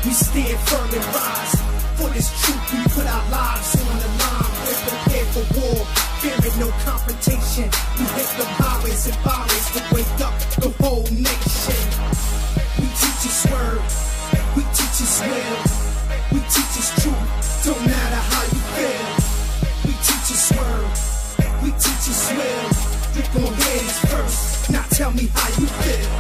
We stand firm and rise. For this truth, we put our lives on the line. We're prepared for war, fearing no confrontation. We hit the highways and byways to wake up the whole nation. We teach His word, we teach His will, we teach His truth, don't matter how you feel. We teach His word, we teach His will. You gon' hear this first, now tell me how you feel.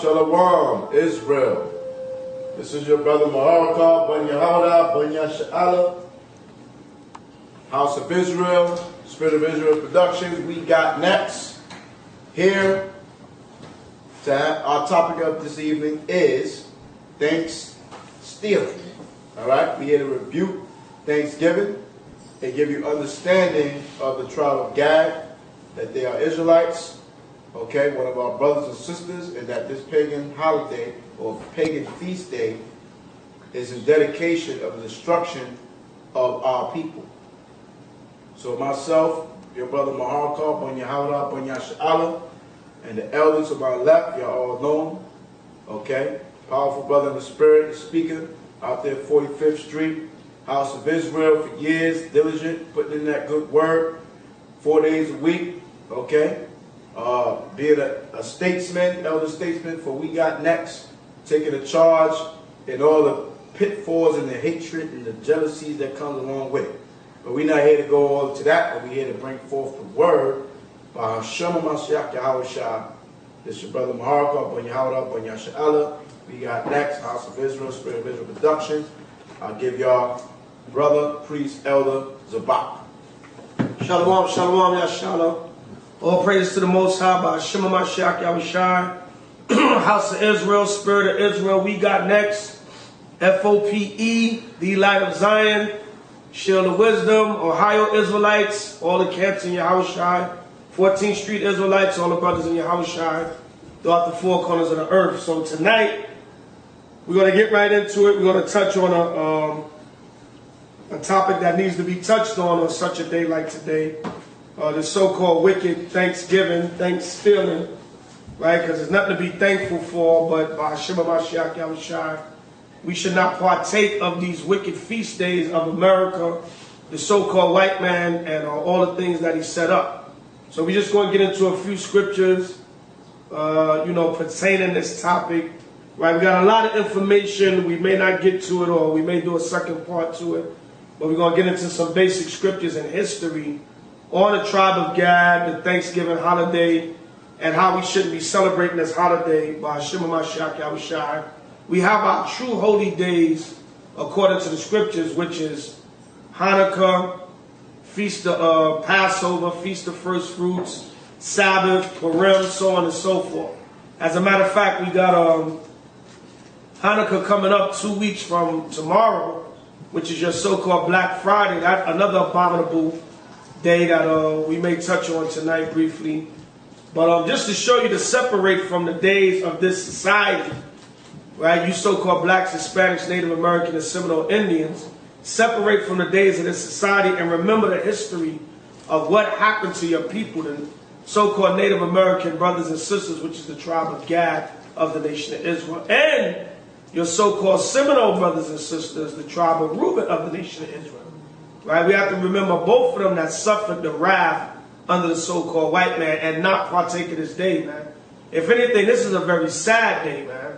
Shalom, Israel. This is your brother Maharakah, Ben Yehuda, Ben Yasha'Allah, House of Israel, Spirit of Israel Productions. We got next here to have our topic of this evening is Thanksgiving. All right, we here to rebuke Thanksgiving and give you understanding of the tribe of Gad, that they are Israelites. Okay, one of our brothers and sisters, and that this pagan holiday or pagan feast day is in dedication of the destruction of our people. So myself, your brother Maharakah, Ben Yehuda, Ben Yasha'Allah, and the elders to my left, y'all all know them. Okay, powerful brother in the spirit, the speaker out there, 45th Street, House of Israel for years, diligent, putting in that good word, 4 days a week. Okay. Being a statesman, elder statesman for We Got Next, taking a charge in all the pitfalls and the hatred and the jealousies that comes along with it. But we're not here to go all to that, but we're here to bring forth the word by Hashem HaMashiach Yahweh Shah. This is your brother Maharakah, Ben Yehuda, Ben Yasha'Allah. We Got Next, House of Israel, Spirit of Israel Productions. I'll give y'all brother, priest, elder, Zabak. Shalom, shalom, Yashalom. All praise to the Most High by Hashem HaMashiach Yahweh Shai. House of Israel, Spirit of Israel, We Got Next. FOPE, The Light of Zion, Shield of Wisdom, Ohio Israelites, all the camps in Yahweh Shai. 14th Street Israelites, all the brothers in Yahweh Shai, throughout the four corners of the earth. So tonight, we're going to get right into it. We're going to touch on a topic that needs to be touched on such a day like today. The so-called wicked Thanksgiving, Thanksgiving, right? Because there's nothing to be thankful for, but by Hashem HaMashiach Yahweh Shai, we should not partake of these wicked feast days of America, the so-called white man, and all the things that he set up. So we're just going to get into a few scriptures, pertaining this topic, right? We got a lot of information. We may not get to it, or we may do a second part to it, but we're going to get into some basic scriptures and history on the tribe of Gad, the Thanksgiving holiday, and how we shouldn't be celebrating this holiday by Hashem HaMashiach Yahushua. We have our true holy days according to the scriptures, which is Hanukkah, Feast of Passover, Feast of First Fruits, Sabbath, Purim, so on and so forth. As a matter of fact, we got Hanukkah coming up 2 weeks from tomorrow, which is your so-called Black Friday. That's another abominable day that we may touch on tonight briefly. But just to show you to separate from the days of this society, right? You so-called blacks, Hispanics, Native American, and Seminole Indians, separate from the days of this society and remember the history of what happened to your people, the so-called Native American brothers and sisters, which is the tribe of Gad of the nation of Israel, and your so-called Seminole brothers and sisters, the tribe of Reuben of the nation of Israel. Right? We have to remember both of them that suffered the wrath under the so-called white man and not partake of this day, man. If anything, this is a very sad day, man.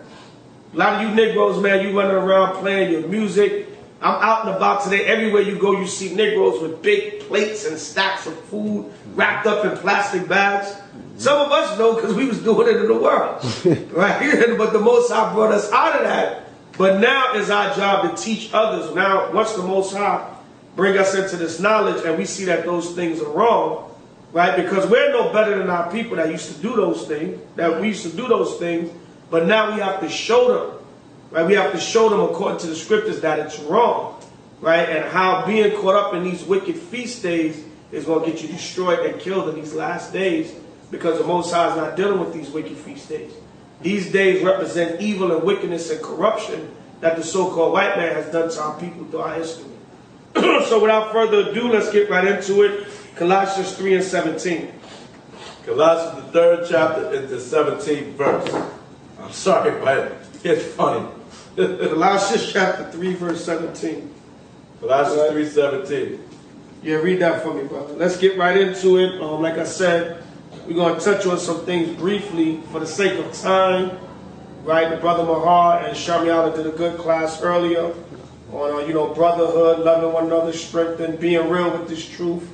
A lot of you Negroes, man, you running around playing your music. I'm out and about today. Everywhere you go, you see Negroes with big plates and stacks of food wrapped up in plastic bags. Some of us know because we was doing it in the world, right? But the Most High brought us out of that. But now is our job to teach others. Now, once the Most High bring us into this knowledge and we see that those things are wrong, right? Because we're no better than our people that used to do those things, but now we have to show them, right? We have to show them according to the scriptures that it's wrong, right? And how being caught up in these wicked feast days is going to get you destroyed and killed in these last days, because the Most High is not dealing with these wicked feast days. These days represent evil and wickedness and corruption that the so-called white man has done to our people through our history. So without further ado, let's get right into it. Colossians 3 and 17. Colossians, the 3rd chapter, and the 17th verse. I'm sorry, but it's funny. Colossians chapter 3, verse 17. Colossians 3:17. Yeah, read that for me, brother. Let's get right into it. Like I said, we're going to touch on some things briefly for the sake of time. Right? The brother Mahar and Shamiala did a good class earlier on, brotherhood, loving one another, strengthen, being real with this truth.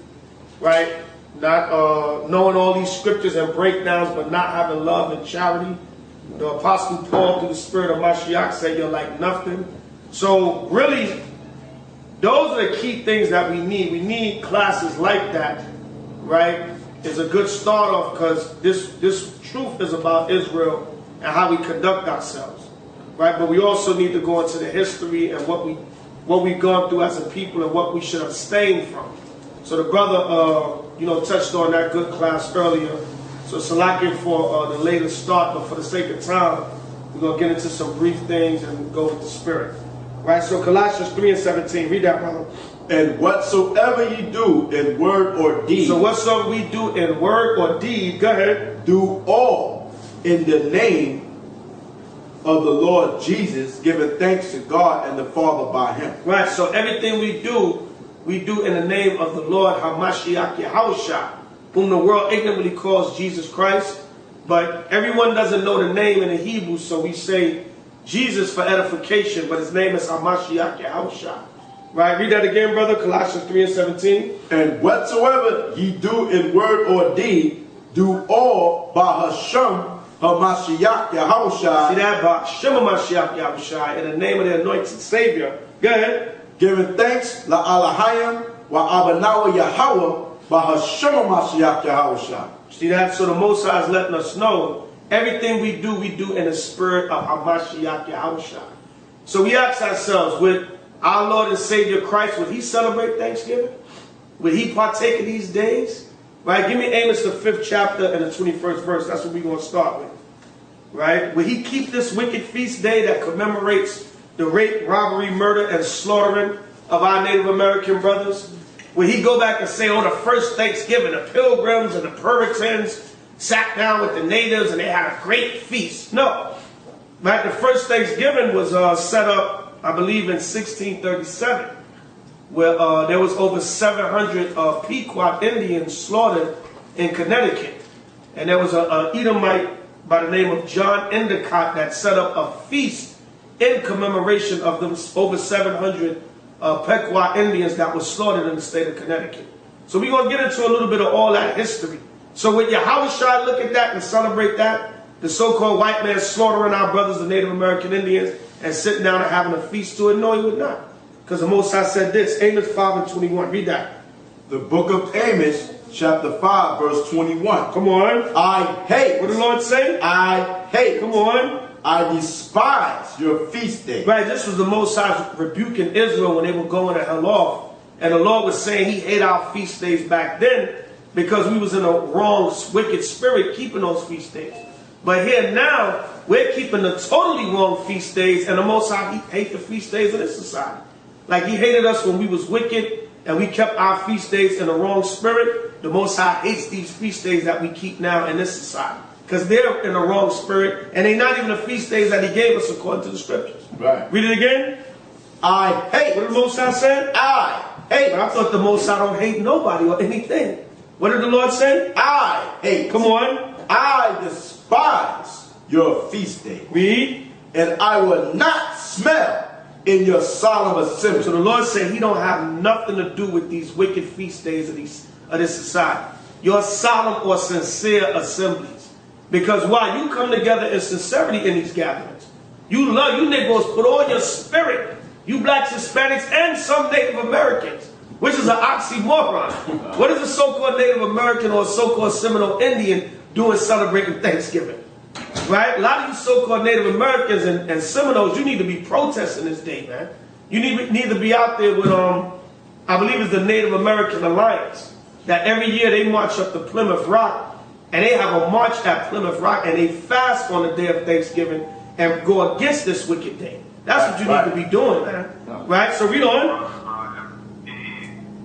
Right? Not knowing all these scriptures and breakdowns, but not having love and charity. The Apostle Paul, through the spirit of Mashiach, said you're like nothing. So really, those are the key things that we need. We need classes like that, right? It's a good start off because this truth is about Israel and how we conduct ourselves, right? But we also need to go into the history and what we've gone through as a people and what we should abstain from. So the brother, touched on that good class earlier. So Salakia for the later start, but for the sake of time, we're going to get into some brief things and go with the spirit. Right, so Colossians 3 and 17, read that, brother. And whatsoever ye do in word or deed. So whatsoever we do in word or deed, go ahead. Do all in the name of the Lord Jesus, giving thanks to God and the Father by him. Right, so everything we do in the name of the Lord HaMashiach Yahushua, whom the world ignorantly calls Jesus Christ. But everyone doesn't know the name in the Hebrew, so we say Jesus for edification, but his name is HaMashiach Yahushua. Right, read that again, brother. Colossians 3 and 17. And whatsoever ye do in word or deed, do all by Hashem HaMashiach Yahushua. See that? By Hashem HaMashiach Yahushua, in the name of the anointed Savior. Go ahead. Giving thanks la Alahayim wa Abanawa Yahweh by Hashem HaMashiach Yahushua. See that? So the Most High is letting us know everything we do in the spirit of HaMashiach Yahushua. So we ask ourselves, would our Lord and Savior Christ, would he celebrate Thanksgiving? Would he partake of these days? Right? Give me Amos, the 5th chapter and the 21st verse. That's what we're going to start with. Right? Would he keep this wicked feast day that commemorates the rape, robbery, murder, and slaughtering of our Native American brothers? Would he go back and say, oh, the first Thanksgiving, the Pilgrims and the Puritans sat down with the natives and they had a great feast? No. Right? The first Thanksgiving was set up, I believe, in 1637, where there was over 700 Pequot Indians slaughtered in Connecticut. And there was an Edomite by the name of John Endicott that set up a feast in commemoration of them over 700 Pequot Indians that were slaughtered in the state of Connecticut. So we're going to get into a little bit of all that history. So when Yahushua look at that and celebrate that, the so-called white man slaughtering our brothers, the Native American Indians, and sitting down and having a feast to it, no, he would not. Because the Most High said this, Amos 5:21. Read that. The book of Amos, chapter 5, verse 21. Come on. I hate. What did the Lord say? I hate. Come on. I despise your feast days. Right, this was the Most High rebuking Israel when they were going to hell off. And the Lord was saying he hated our feast days back then because we was in a wrong, wicked spirit keeping those feast days. But here now, we're keeping the totally wrong feast days, and the Most High hate the feast days of this society. Like he hated us when we was wicked and we kept our feast days in the wrong spirit. The Most High hates these feast days that we keep now in this society. Because they're in the wrong spirit, and they're not even the feast days that he gave us according to the scriptures. Right. Read it again. I hate. What did the Most High say? I hate. But I thought the Most High don't hate nobody or anything. What did the Lord say? I hate. Come on. I despise your feast days. Read. And I will not smell in your solemn assembly. So the Lord said he don't have nothing to do with these wicked feast days of this society. Your solemn or sincere assemblies. Because why? You come together in sincerity in these gatherings. You Negroes put all your spirit. You blacks, Hispanics, and some Native Americans. Which is an oxymoron. What is a so-called Native American or a so-called Seminole Indian doing celebrating Thanksgiving? Right? A lot of you so-called Native Americans and Seminoles, you need to be protesting this day, man. You need to be out there with, I believe it's the Native American Alliance, that every year they march up to Plymouth Rock, and they have a march at Plymouth Rock, and they fast on the day of Thanksgiving and go against this wicked day. That's what you need to be doing, man. Right? So read on.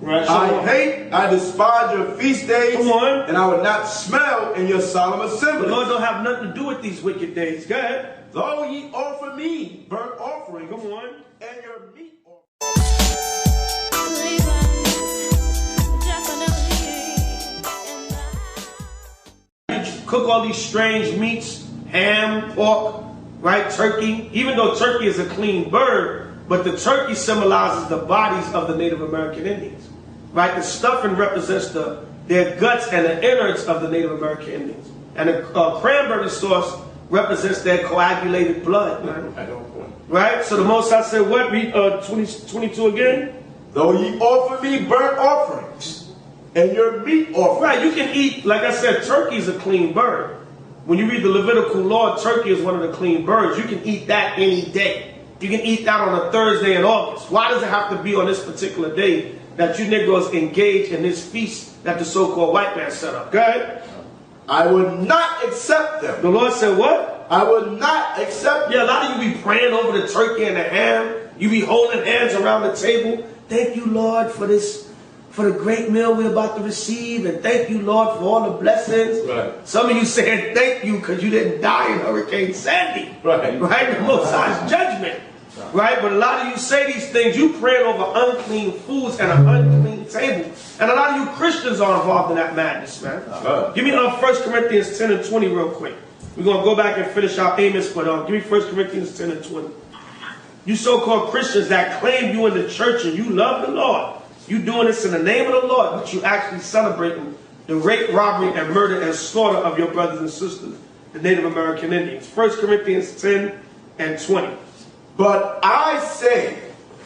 Right, so I despise your feast days. Come on. And I will not smell in your solemn assembly. The Lord don't have nothing to do with these wicked days. Go ahead. Though ye offer me burnt offerings, Come on. and your meat offerings. Cook all these strange meats, ham, pork, right, turkey. Even though turkey is a clean bird, but the turkey symbolizes the bodies of the Native American Indians. Right? The stuffing represents their guts and the innards of the Native American Indians. And the cranberry sauce represents their coagulated blood. Right? So the Most High said, what? Read 22 again. Though ye offer me burnt offerings, and your meat offerings. Right, you can eat, like I said, turkey is a clean bird. When you read the Levitical law, turkey is one of the clean birds. You can eat that any day. You can eat that on a Thursday in August. Why does it have to be on this particular day that you Negroes engage in this feast that the so-called white man set up? Go ahead. I would not accept them. The Lord said what? I would not accept them. Yeah, a lot of you be praying over the turkey and the ham. You be holding hands around the table. Thank you, Lord, for this, for the great meal we're about to receive. And thank you, Lord, for all the blessings. Right. Some of you saying thank you because you didn't die in Hurricane Sandy. Right. Right? The Most High's judgment. Right? But a lot of you say these things, you praying over unclean foods and an unclean table. And a lot of you Christians are involved in that madness, man. Give me 1 Corinthians 10 and 20 real quick. We're going to go back and finish our Amos, but give me 1 Corinthians 10 and 20. You so-called Christians that claim you in the church and you love the Lord, you doing this in the name of the Lord, but you actually celebrating the rape, robbery, and murder and slaughter of your brothers and sisters, the Native American Indians. 1 Corinthians 10 and 20. But I say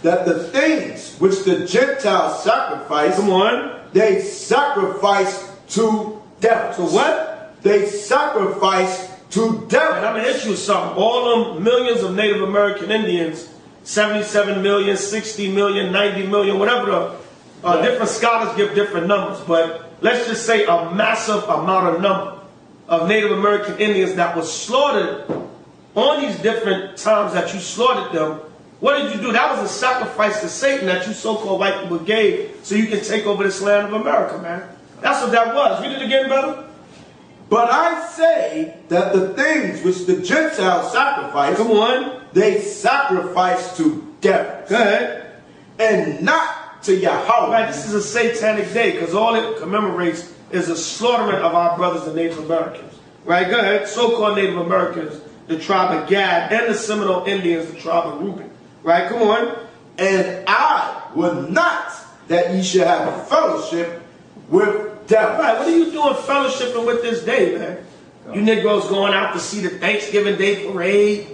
that the things which the Gentiles sacrifice, Come on. they sacrifice to devils. So what? They sacrifice to devils. And I'm going to hit you with something. All them millions of Native American Indians, 77 million, 60 million, 90 million, whatever the different scholars give different numbers. But let's just say a massive amount of number of Native American Indians that was slaughtered on these different times that you slaughtered them. What did you do? That was a sacrifice to Satan that you so-called white people gave so you can take over this land of America, man. That's what that was. Read it again, brother. But I say that the things which the Gentiles sacrifice, Come on. they sacrifice to devils. Go ahead. And not to Yahweh. Right, this is a satanic day because all it commemorates is the slaughtering of our brothers, the Native Americans. Right, go ahead. So-called Native Americans, the tribe of Gad, and the Seminole Indians, the tribe of Reuben. Right, come on. And I would not that ye should have fellowship with devils. Right, what are you doing fellowshipping with this day, man? You Negroes going out to see the Thanksgiving Day parade.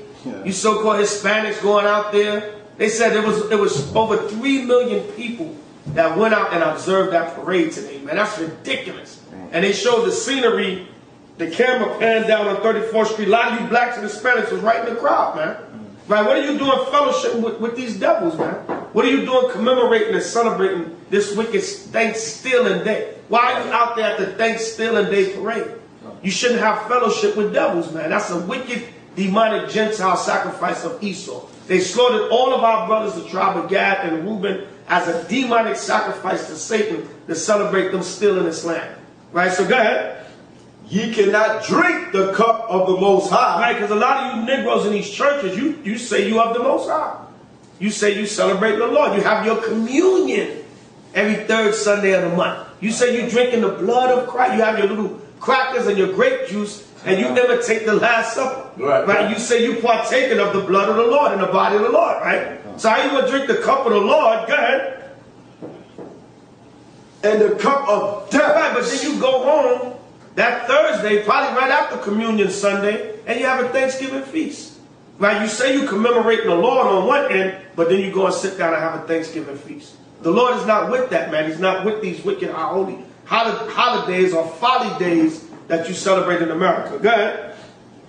You so-called Hispanics going out there. They said it was over 3 million people that went out and observed that parade today, man. That's ridiculous. And they showed the scenery. The camera panned down on 34th Street. A lot of you blacks and Hispanics was right in the crowd, man. Right? What are you doing fellowship with these devils, man? What are you doing commemorating and celebrating this wicked Thanksgiving Day? Why are you out there at the Thanksgiving Day parade? You shouldn't have fellowship with devils, man. That's a wicked, demonic Gentile sacrifice of Esau. They slaughtered all of our brothers, the tribe of Gad and Reuben, as a demonic sacrifice to Satan to celebrate them still in this land. Right? So go ahead. Ye cannot drink the cup of the Most High. Right, because a lot of you Negroes in these churches, you say you have the Most High. You say you celebrate the Lord. You have your communion every third Sunday of the month. You say you drinking the blood of Christ. You have your little crackers and your grape juice, and you imitate the Last Supper. Right? You say you partaking of the blood of the Lord and the body of the Lord, right? So how you going to drink the cup of the Lord? Go ahead. And the cup of death. Right, but then you go home that Thursday, probably right after Communion Sunday, and you have a Thanksgiving feast. Right? You say you commemorating the Lord on one end, but then you go and sit down and have a Thanksgiving feast. The Lord is not with that, man. He's not with these wicked, holy holidays or folly days that you celebrate in America. Go ahead.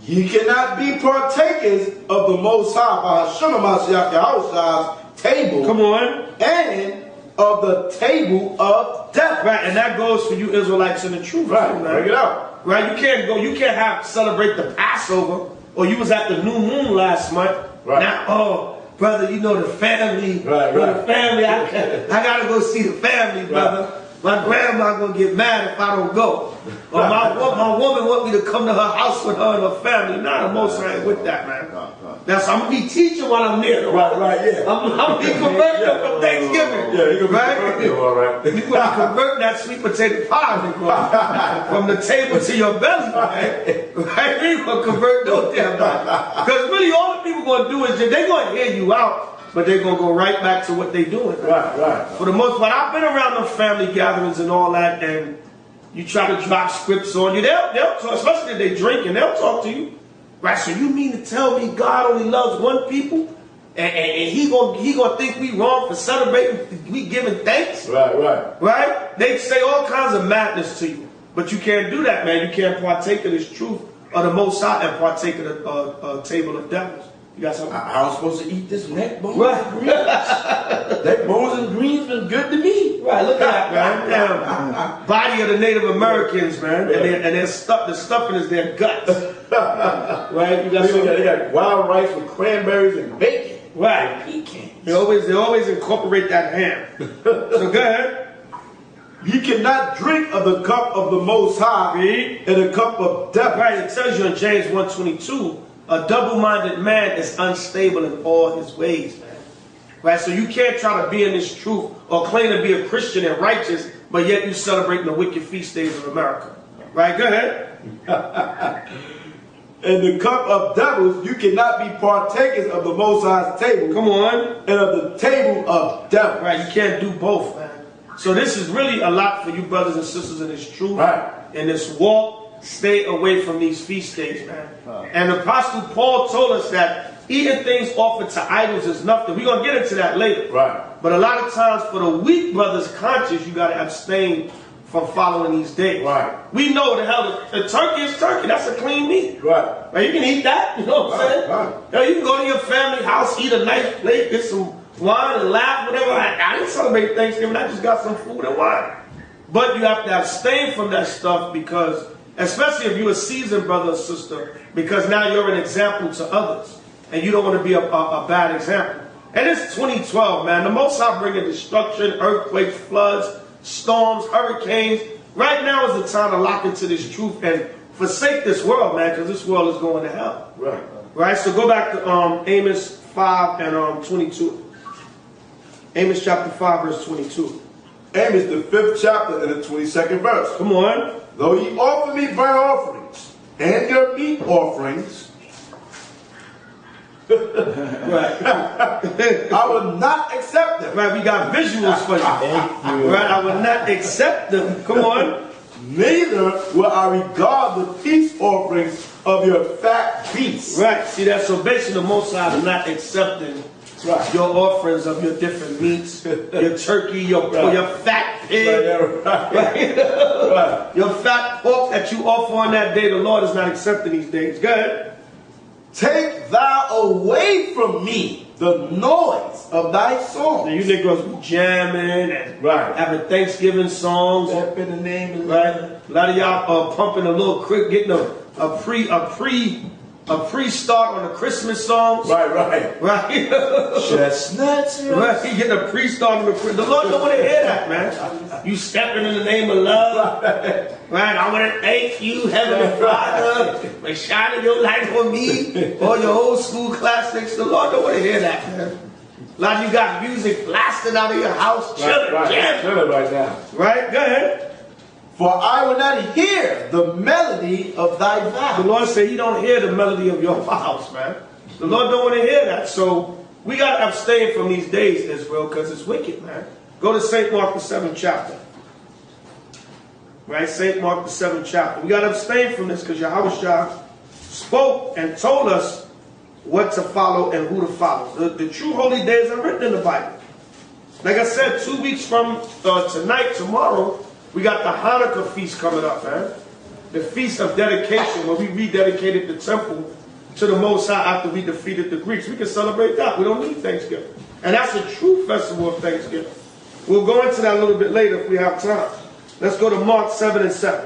Ye cannot be partakers of the Most High by Hashem HaMashiach Yahushua's table. Come on. And of the table of death. Right, and that goes for you Israelites in the truth. Right, man. bring it out. Right, you can't celebrate the Passover, or you was at the new moon last month. Right. Now, oh, brother, you know the family. Right. The family, I gotta go see the family, brother. Right. My grandma gonna get mad if I don't go. Or my woman want me to come to her house with her and her family. Nah, the Most High ain't with that, man. That's I'm gonna be teaching while I'm there. Right, yeah. I'm gonna be converting from Thanksgiving. Yeah, you gonna be right? converting, all right. You gonna convert that sweet potato pie, nigga, from the table to your belly, right? Right? You gonna convert those damn bodies. Because really, all the people gonna do is they gonna hear you out. But they're going to go right back to what they're doing. Right. For the most part, I've been around the family gatherings and all that, and you try to drop scripts on you. They'll talk, especially if they drink, and they'll talk to you. Right, so you mean to tell me God only loves one people? And he gonna think we wrong for celebrating, we giving thanks? Right? They say all kinds of madness to you. But you can't do that, man. You can't partake of this truth of the Most High and partake of the table of devils. You got something? I was supposed to eat this neck bones right. and greens. That bones and greens been good to me. Right, look at that, man. Body of the Native Americans, man. And the stuffing is their guts. Right? You got they got wild rice with cranberries and bacon. Right. And pecans. They always incorporate that ham. So go ahead. You cannot drink of the cup of the Most High and the cup of death. Right, it tells you in James 1:22, a double-minded man is unstable in all his ways, man. Right, so you can't try to be in this truth or claim to be a Christian and righteous, but yet you celebrating the wicked feast days of America. Right, go ahead. And the cup of devils, you cannot be partakers of the Most High's table. Come on. And of the table of devils. Right, you can't do both, man. So this is really a lot for you brothers and sisters in this truth. Right. In this walk. Stay away from these feast days, man. And the Apostle Paul told us that eating things offered to idols is nothing. We're going to get into that later. Right. But a lot of times for the weak brother's conscience, you got to abstain from following these days. Right. We know the hell, the turkey is turkey. That's a clean meat. Right. You can eat that. You know what I'm saying? Right. You can go to your family house, eat a nice plate, get some wine and laugh, whatever. I didn't celebrate Thanksgiving. I just got some food and wine. But you have to abstain from that stuff because, especially if you're a seasoned brother or sister, because now you're an example to others. And you don't want to be a bad example. And it's 2012, man. The Most High bringing destruction, earthquakes, floods, storms, hurricanes. Right now is the time to lock into this truth and forsake this world, man, because this world is going to hell. Right? So go back to Amos 5 and 22. Amos chapter 5, verse 22. Amos, the 5th chapter and the 22nd verse. Come on. Though ye offer me burnt offerings and your meat offerings, Right. I will not accept them. Right, we got visuals for you. Thank you. Right, I will not accept them. Come on. Neither will I regard the peace offerings of your fat beasts. Right, see that? So basically the Most High is not accepting your offerings of your different meats, your turkey, your fat pig, Right. your fat pork that you offer on that day. The Lord is not accepting these days. Go ahead. Take thou away from me the noise of thy Now song. you Negroes be jamming and Right. having Thanksgiving songs. Step in the name of the Right? A lot of y'all pumping a little quick, getting a pre-start on the Christmas songs. Right. Right? Chestnuts. Right? He getting a pre-start on the Christmas. The Lord don't want to hear that, man. You stepping in the name of love. Right? I want to thank you, Heavenly Father, for shining your light on me. All your old school classics. The Lord don't want to hear that, man. A lot of you got music blasting out of your house, chilling, jamming. Chilling right now. Right? Go ahead. For I will not hear the melody of thy The vows. Lord said he don't hear the melody of your vows, man. The Lord don't want to hear that. So we got to abstain from these days, Israel, because it's wicked, man. Go to St. Mark, the 7th chapter. Right? St. Mark, the 7th chapter. We got to abstain from this because Yahushua spoke and told us what to follow and who to follow. The true holy days are written in the Bible. Like I said, 2 weeks from tonight, tomorrow, we got the Hanukkah feast coming up, man. The Feast of Dedication, where we rededicated the temple to the Most High after we defeated the Greeks. We can celebrate that. We don't need Thanksgiving. And that's a true festival of Thanksgiving. We'll go into that a little bit later if we have time. Let's go to Mark 7 and 7.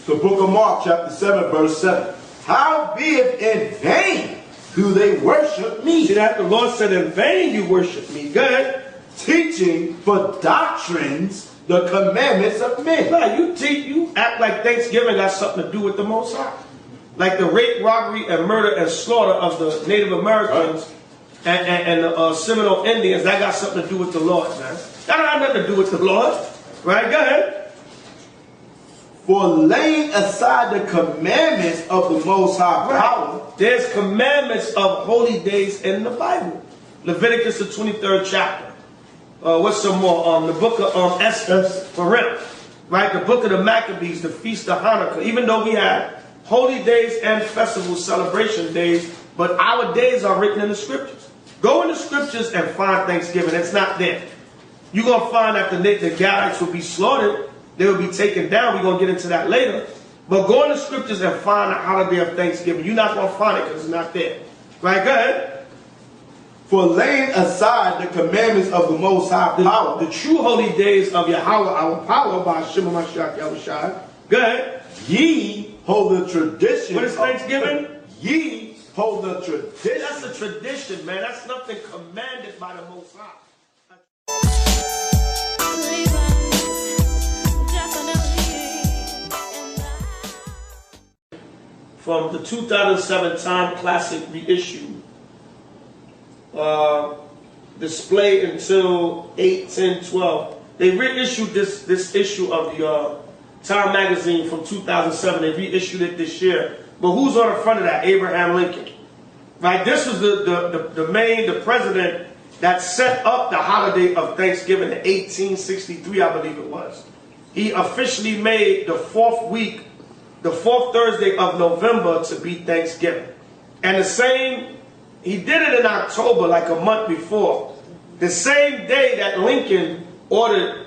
The book of Mark, chapter 7, verse 7. Howbeit in vain do they worship me, See that? The Lord said, in vain you worship me. Go ahead. teaching for doctrines the commandments of men. Nah, you act like Thanksgiving got something to do with the Most High. Like the rape, robbery, and murder and slaughter of the Native Americans and the Seminole Indians, that got something to do with the Lord, man. That don't have nothing to do with the Lord. Right? Go ahead. For laying aside the commandments of the Most High power. There's commandments of holy days in the Bible. Leviticus, the 23rd chapter. What's some more? The book of Esther, Purim. Right? The book of the Maccabees, the Feast of Hanukkah. Even though we have holy days and festival celebration days, but our days are written in the scriptures. Go in the scriptures and find Thanksgiving. It's not there. You're going to find that the Gadites will be slaughtered. They will be taken down. We're going to get into that later. But go in the scriptures and find the holiday of Thanksgiving. You're not going to find it because it's not there. Right? Go ahead. For laying aside the commandments of the Most High power. The true holy days of Yahweh, our power, by Shema Mashiach Yahushua. Go ahead. Ye hold the tradition. What is Thanksgiving? Ye hold the tradition. That's a tradition, man. That's nothing commanded by the Most High. From the 2007 Time Classic reissue, display until 8/10/12. They reissued this issue of the Time magazine from 2007. They reissued it this year. But who's on the front of that? Abraham Lincoln. Right? This was the president that set up the holiday of Thanksgiving in 1863, I believe it was. He officially made the fourth Thursday of November to be Thanksgiving. And he did it in October, like a month before. The same day that Lincoln ordered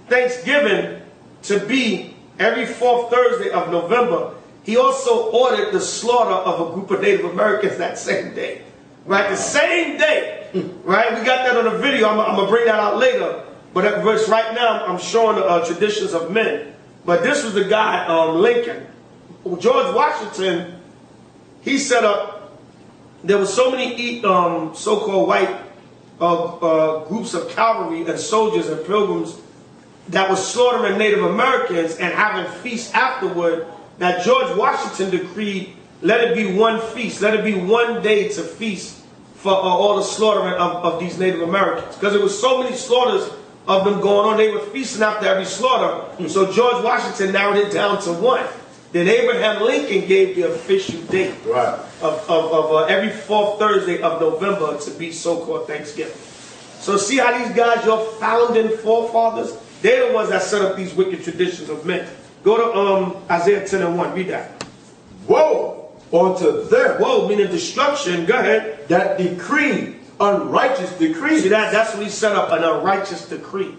Thanksgiving to be every fourth Thursday of November, he also ordered the slaughter of a group of Native Americans that same day. Right? The same day. Right? We got that on the video. I'm going to bring that out later. But right now, I'm showing the traditions of men. But this was the guy, Lincoln. George Washington, he set up, there were so many so-called white groups of cavalry and soldiers and pilgrims that were slaughtering Native Americans and having feasts afterward, that George Washington decreed, let it be one feast, let it be one day to feast for all the slaughtering of these Native Americans. Because there was so many slaughters of them going on, they were feasting after every slaughter. So George Washington narrowed it down to one. Then Abraham Lincoln gave the official date Right. of every fourth Thursday of November to be so-called Thanksgiving. So see how these guys, your founding forefathers, they're the ones that set up these wicked traditions of men. Go to Isaiah 10 and 1. Read that. Woe unto them Whoa, meaning destruction. Go ahead. that decree unrighteous decrees. See that's what he set up, an unrighteous decree.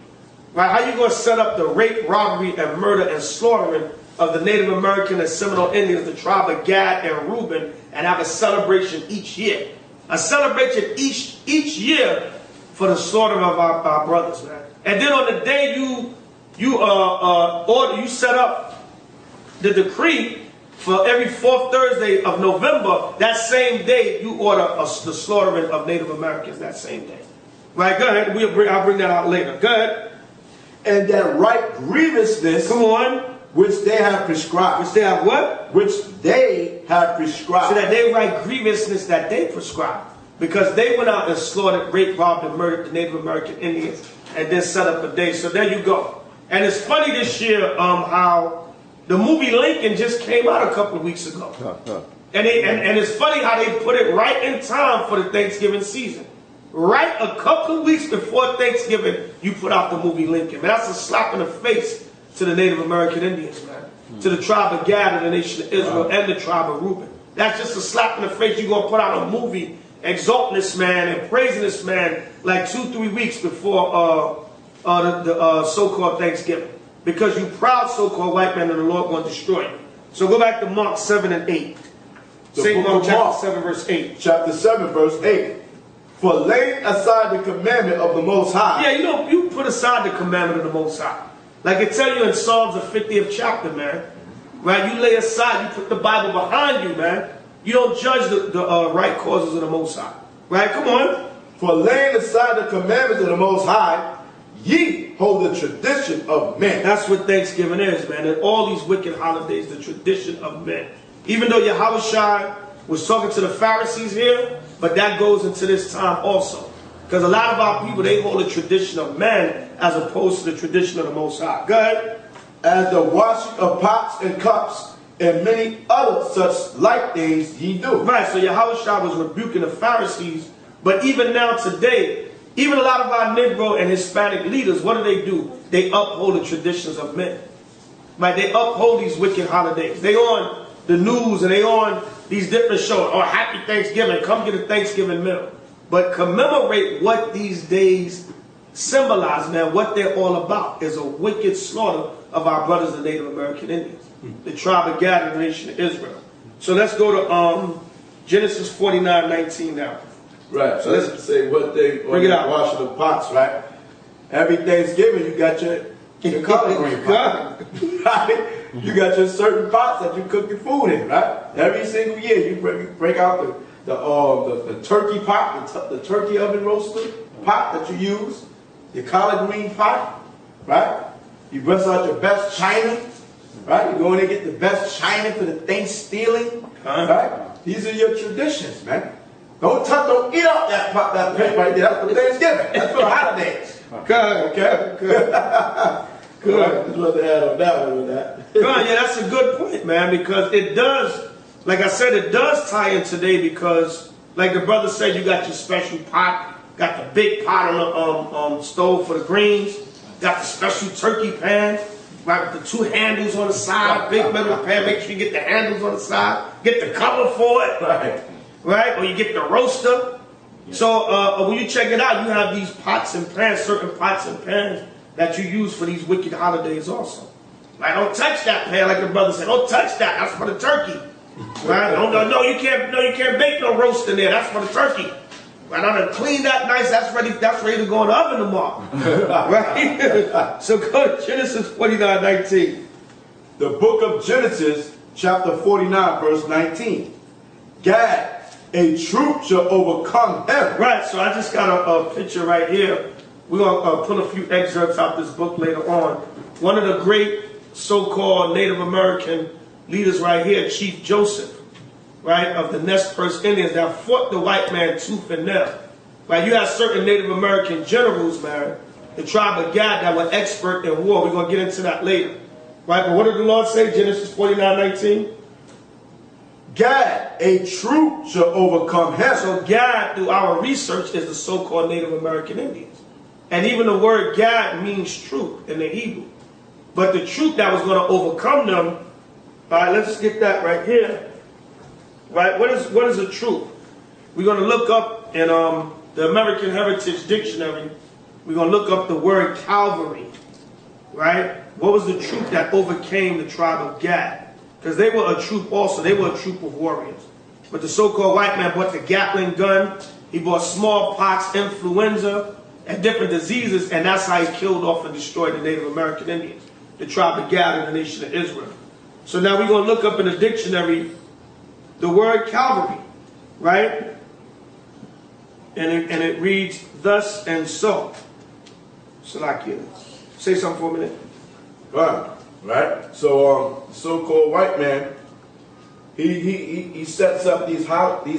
Right? How you going to set up the rape, robbery, and murder and slaughtering of the Native American and Seminole Indians, the tribe of Gad and Reuben, and have a celebration each year? A celebration each year for the slaughter of our brothers, man. And then on the day you set up the decree for every fourth Thursday of November, that same day you order the slaughtering of Native Americans that same day. Right, go ahead. I'll bring that out later. Go ahead. And that right grievousness Come on. which they have prescribed. Which they have what? Which they have prescribed. So that they right grievousness that they prescribed. Because they went out and slaughtered, raped, robbed, and murdered the Native American Indians and then set up a day. So there you go. And it's funny this year how the movie Lincoln just came out a couple of weeks ago. And it's funny how they put it right in time for the Thanksgiving season. Right a couple of weeks before Thanksgiving, you put out the movie Lincoln. Man, that's a slap in the face to the Native American Indians, man. To the tribe of Gad and the nation of Israel and the tribe of Reuben. That's just a slap in the face. You're going to put out a movie exalting this man and praising this man like 2-3 weeks before the so-called Thanksgiving. Because you proud so-called white man and the Lord going to destroy you. So go back to Mark 7 and 8. St. Mark chapter 7 verse 8. Chapter 7 verse 8. For laying aside the commandment of the Most High. Yeah, you put aside the commandment of the Most High. Like it tell you in Psalms the 50th chapter, man. Right? You lay aside, you put the Bible behind you, man. You don't judge the right causes of the Most High. Right? Come on. For laying aside the commandments of the Most High, ye hold the tradition of men. That's what Thanksgiving is, man. And all these wicked holidays, the tradition of men. Even though Yahushua was talking to the Pharisees here, but that goes into this time also. Because a lot of our people, they hold the tradition of men as opposed to the tradition of the Most High. Go ahead. As the washing of pots and cups, and many other such like things ye do. Right, so Yahushua was rebuking the Pharisees, but even now today, even a lot of our Negro and Hispanic leaders, what do? They uphold the traditions of men. Right, they uphold these wicked holidays. They on the news and they on these different shows. Oh, happy Thanksgiving, come get a Thanksgiving meal. But commemorate what these days symbolize, man, what they're all about is a wicked slaughter of our brothers, the Native American Indians. The tribe of Gad and the nation of Israel. So let's go to Genesis 49:19 now. Right. So let's say what they Bring it out. washing the pots, right? Every Thanksgiving you got your collard green pot. Right? You got your certain pots that you cook your food in, right? Every single year you break out the turkey pot, the turkey oven roaster pot that you use, your collard green pot, right? You bust out your best china. Right? You go in and get the best china for the Thanksgiving. Right? These are your traditions, man. Don't eat out that plate right there. That's for Thanksgiving. That's for the holidays. Good. Okay? Good. Good. Just want to add on that one with that. Good, yeah, that's a good point, man, because it does, like I said, it does tie in today because, like the brother said, you got your special pot, got the big pot on the stove for the greens, got the special turkey pan. Right, with the 2 handles on the side, big metal pan, make sure you get the handles on the side, get the cover for it, right? Or you get the roaster. So when you check it out, you have these pots and pans, certain pots and pans that you use for these wicked holidays also. Like, don't touch that pan, like the brother said, don't touch that, that's for the turkey. Right? No, you can't bake no roast in there, that's for the turkey. Right, I'm gonna clean that nice. That's ready to go in the oven tomorrow. Right? So go to Genesis 49:19. The book of Genesis, chapter 49, verse 19. Gad, a troop shall overcome heaven. Right. So I just got a picture right here. We're gonna pull a few excerpts out this book later on. One of the great so-called Native American leaders right here, Chief Joseph. Right, of the Nez Perce Indians that fought the white man tooth and nail. Right, you have certain Native American generals, man, the tribe of Gad that were expert in war. We're going to get into that later. Right, but what did the Lord say? Genesis 49:19. Gad, a troop shall overcome him. So Gad, through our research, is the so-called Native American Indians. And even the word Gad means troop in the Hebrew. But the troop that was going to overcome them, all right, let's get that right here. Right, what is a troop? We're going to look up in the American Heritage Dictionary, we're going to look up the word cavalry. Right? What was the troop that overcame the tribe of Gad? Because they were a troop also. They were a troop of warriors. But the so-called white man brought the Gatling gun. He brought smallpox, influenza, and different diseases. And that's how he killed off and destroyed the Native American Indians, the tribe of Gad and the nation of Israel. So now we're going to look up in the dictionary the word cavalry. Right? And it reads, thus and so. Salakia. Say something for a minute. Right? So the so-called white man, he sets up these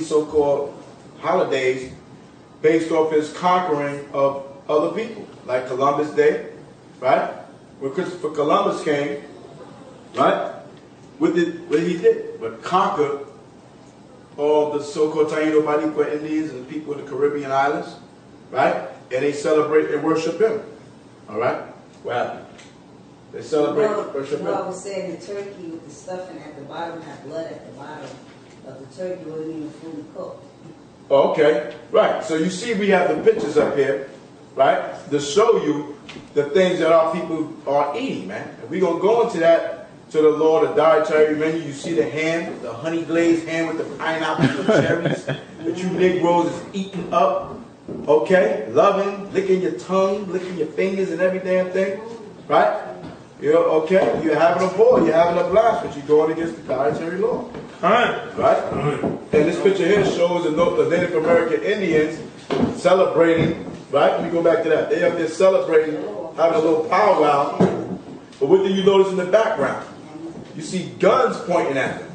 so-called holidays based off his conquering of other people, like Columbus Day, right? When Christopher Columbus came, right? What he did? But conquer all the so-called Taino Bariqua Indians and the people in the Caribbean islands, right? And they celebrate and worship him. All right? What happened? They celebrate and worship him. I was saying the turkey with the stuffing at the bottom, that blood at the bottom of the turkey wasn't even fully cooked. Oh, okay, right. So you see we have the pictures up here, right, to show you the things that our people are eating, man. And we're going to go into that, to the law, the dietary menu. You see the ham, the honey glazed ham with the pineapples and cherries that you Negroes is eating up, okay, loving, licking your tongue, licking your fingers and every damn thing, right? You're okay, you're having a ball, you're having a blast, but you're going against the dietary law. Right? And this picture here shows the Native American Indians celebrating, right? Let me go back to that. They up there celebrating, having a little powwow. But what do you notice in the background? You see guns pointing at them.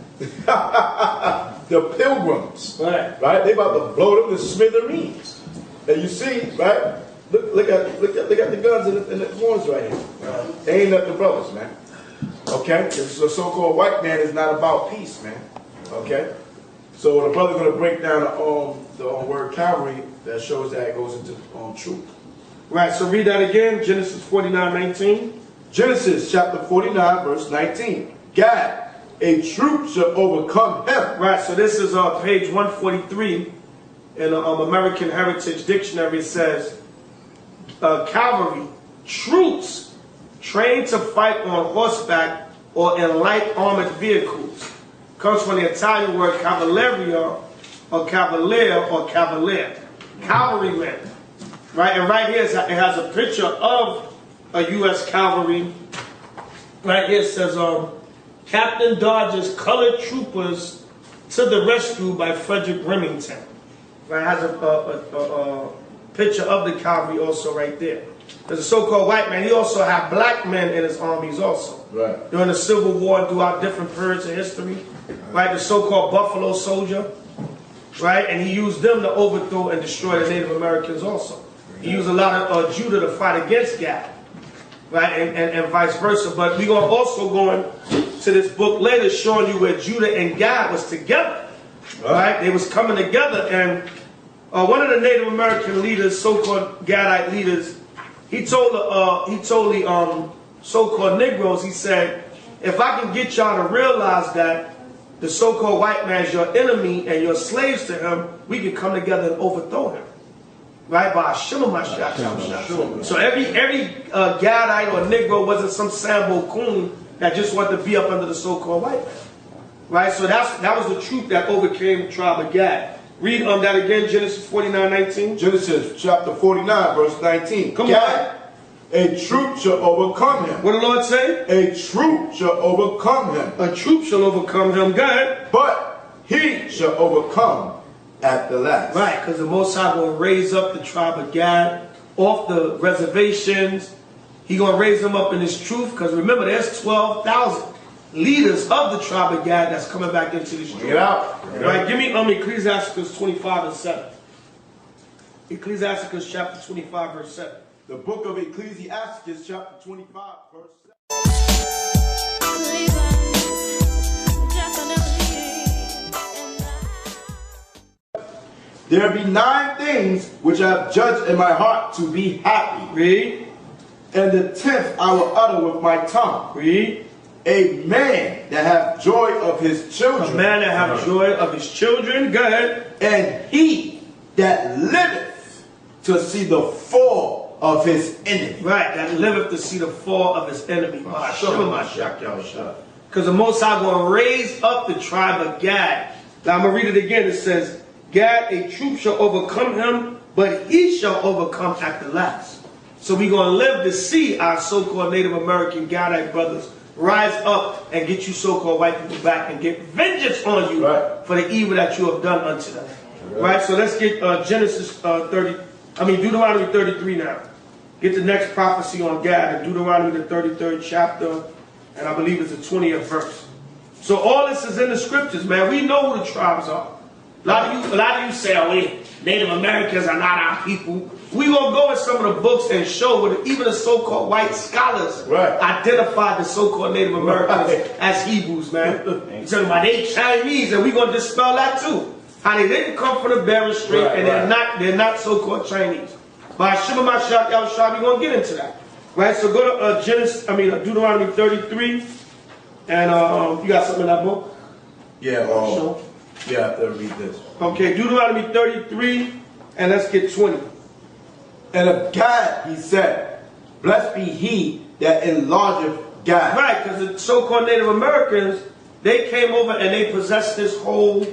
The pilgrims. Right? They about to blow them to smithereens. And you see, right? Look at the guns in the corners right here. They ain't nothing brothers, man. Okay? The so-called white man is not about peace, man. Okay? So the brother's going to break down the word cavalry that shows that it goes into truth. Right, so read that again, Genesis 49:19. Genesis chapter 49, verse 19. Gad, a troop shall overcome him. Right, so this is page 143 in the American Heritage Dictionary. It says, cavalry, troops trained to fight on horseback or in light armored vehicles. Comes from the Italian word cavalleria or cavalier or cavalier. Cavalrymen. Right, and right here it has a picture of a U.S. cavalry. Right here it says, Captain Dodge's colored troopers to the rescue by Frederick Remington. Right, it has a picture of the cavalry also right there. There's a so-called white man. He also had black men in his armies also. Right. During the Civil War, throughout different periods of history. Right, the so-called Buffalo Soldier. Right, and he used them to overthrow and destroy the Native Americans also. He used a lot of Judah to fight against Gad. Right, and vice versa. But we're going to also go into this book later showing you where Judah and Gad was together. Right, they was coming together, and one of the Native American leaders, so-called Gadite leaders, he told the so-called Negroes, he said, if I can get y'all to realize that the so-called white man is your enemy and you're slaves to him, we can come together and overthrow him. Right? By Shema Mashiach. So every Gadite or Negro wasn't some Sambo coon that just wanted to be up under the so-called white man. Right? So that was the truth that overcame the tribe of Gad. Read that again, Genesis 49:19. Genesis chapter 49, verse 19. Come Gad, a troop shall overcome him. What did the Lord say? A troop shall overcome him. A troop shall overcome him. Go ahead. But he shall overcome at the last. Right, because the Most High will raise up the tribe of Gad off the reservations. He's going to raise them up in his truth, because remember, there's 12,000 leaders of the tribe of Gad that's coming back into this truth. Get out. Right, give me Ecclesiasticus 25 and 7. Ecclesiasticus chapter 25, verse 7. The book of Ecclesiasticus chapter 25, verse 7. There be 9 things which I have judged in my heart to be happy. Read. And the 10th I will utter with my tongue. Read. A man that hath joy of his children. A man that have joy of his children. Go ahead. And he that liveth to see the fall of his enemy. Right, that liveth to see the fall of his enemy. Because the Most High going to raise up the tribe of Gad. Now I'm going to read it again. It says, Gad, a troop shall overcome him, but he shall overcome at the last. So we're going to live to see our so-called Native American Gadite brothers rise up and get you so-called white people back and get vengeance on you for the evil that you have done unto them. Right, so let's get Deuteronomy 33 now. Get the next prophecy on Gad in Deuteronomy the 33rd chapter, and I believe it's the 20th verse. So all this is in the scriptures, man. We know who the tribes are. A lot of you say, oh, Native Americans are not our people. We're going to go in some of the books and show what even the so-called white scholars identified the so-called Native Americans as Hebrews, man. You're talking about they Chinese, and we're going to dispel that too. How they didn't come from the Bering Strait, and they're not so-called Chinese. By Shema Mashiach Yahushua, we're going to get into that. Right, so go to Deuteronomy 33, and you got something in that book? Yeah, yeah, I have to read this. Okay, Deuteronomy 33, and let's get 20. And of Gad he said, blessed be he that enlargeth Gad. Right, because the so-called Native Americans, they came over and they possessed this whole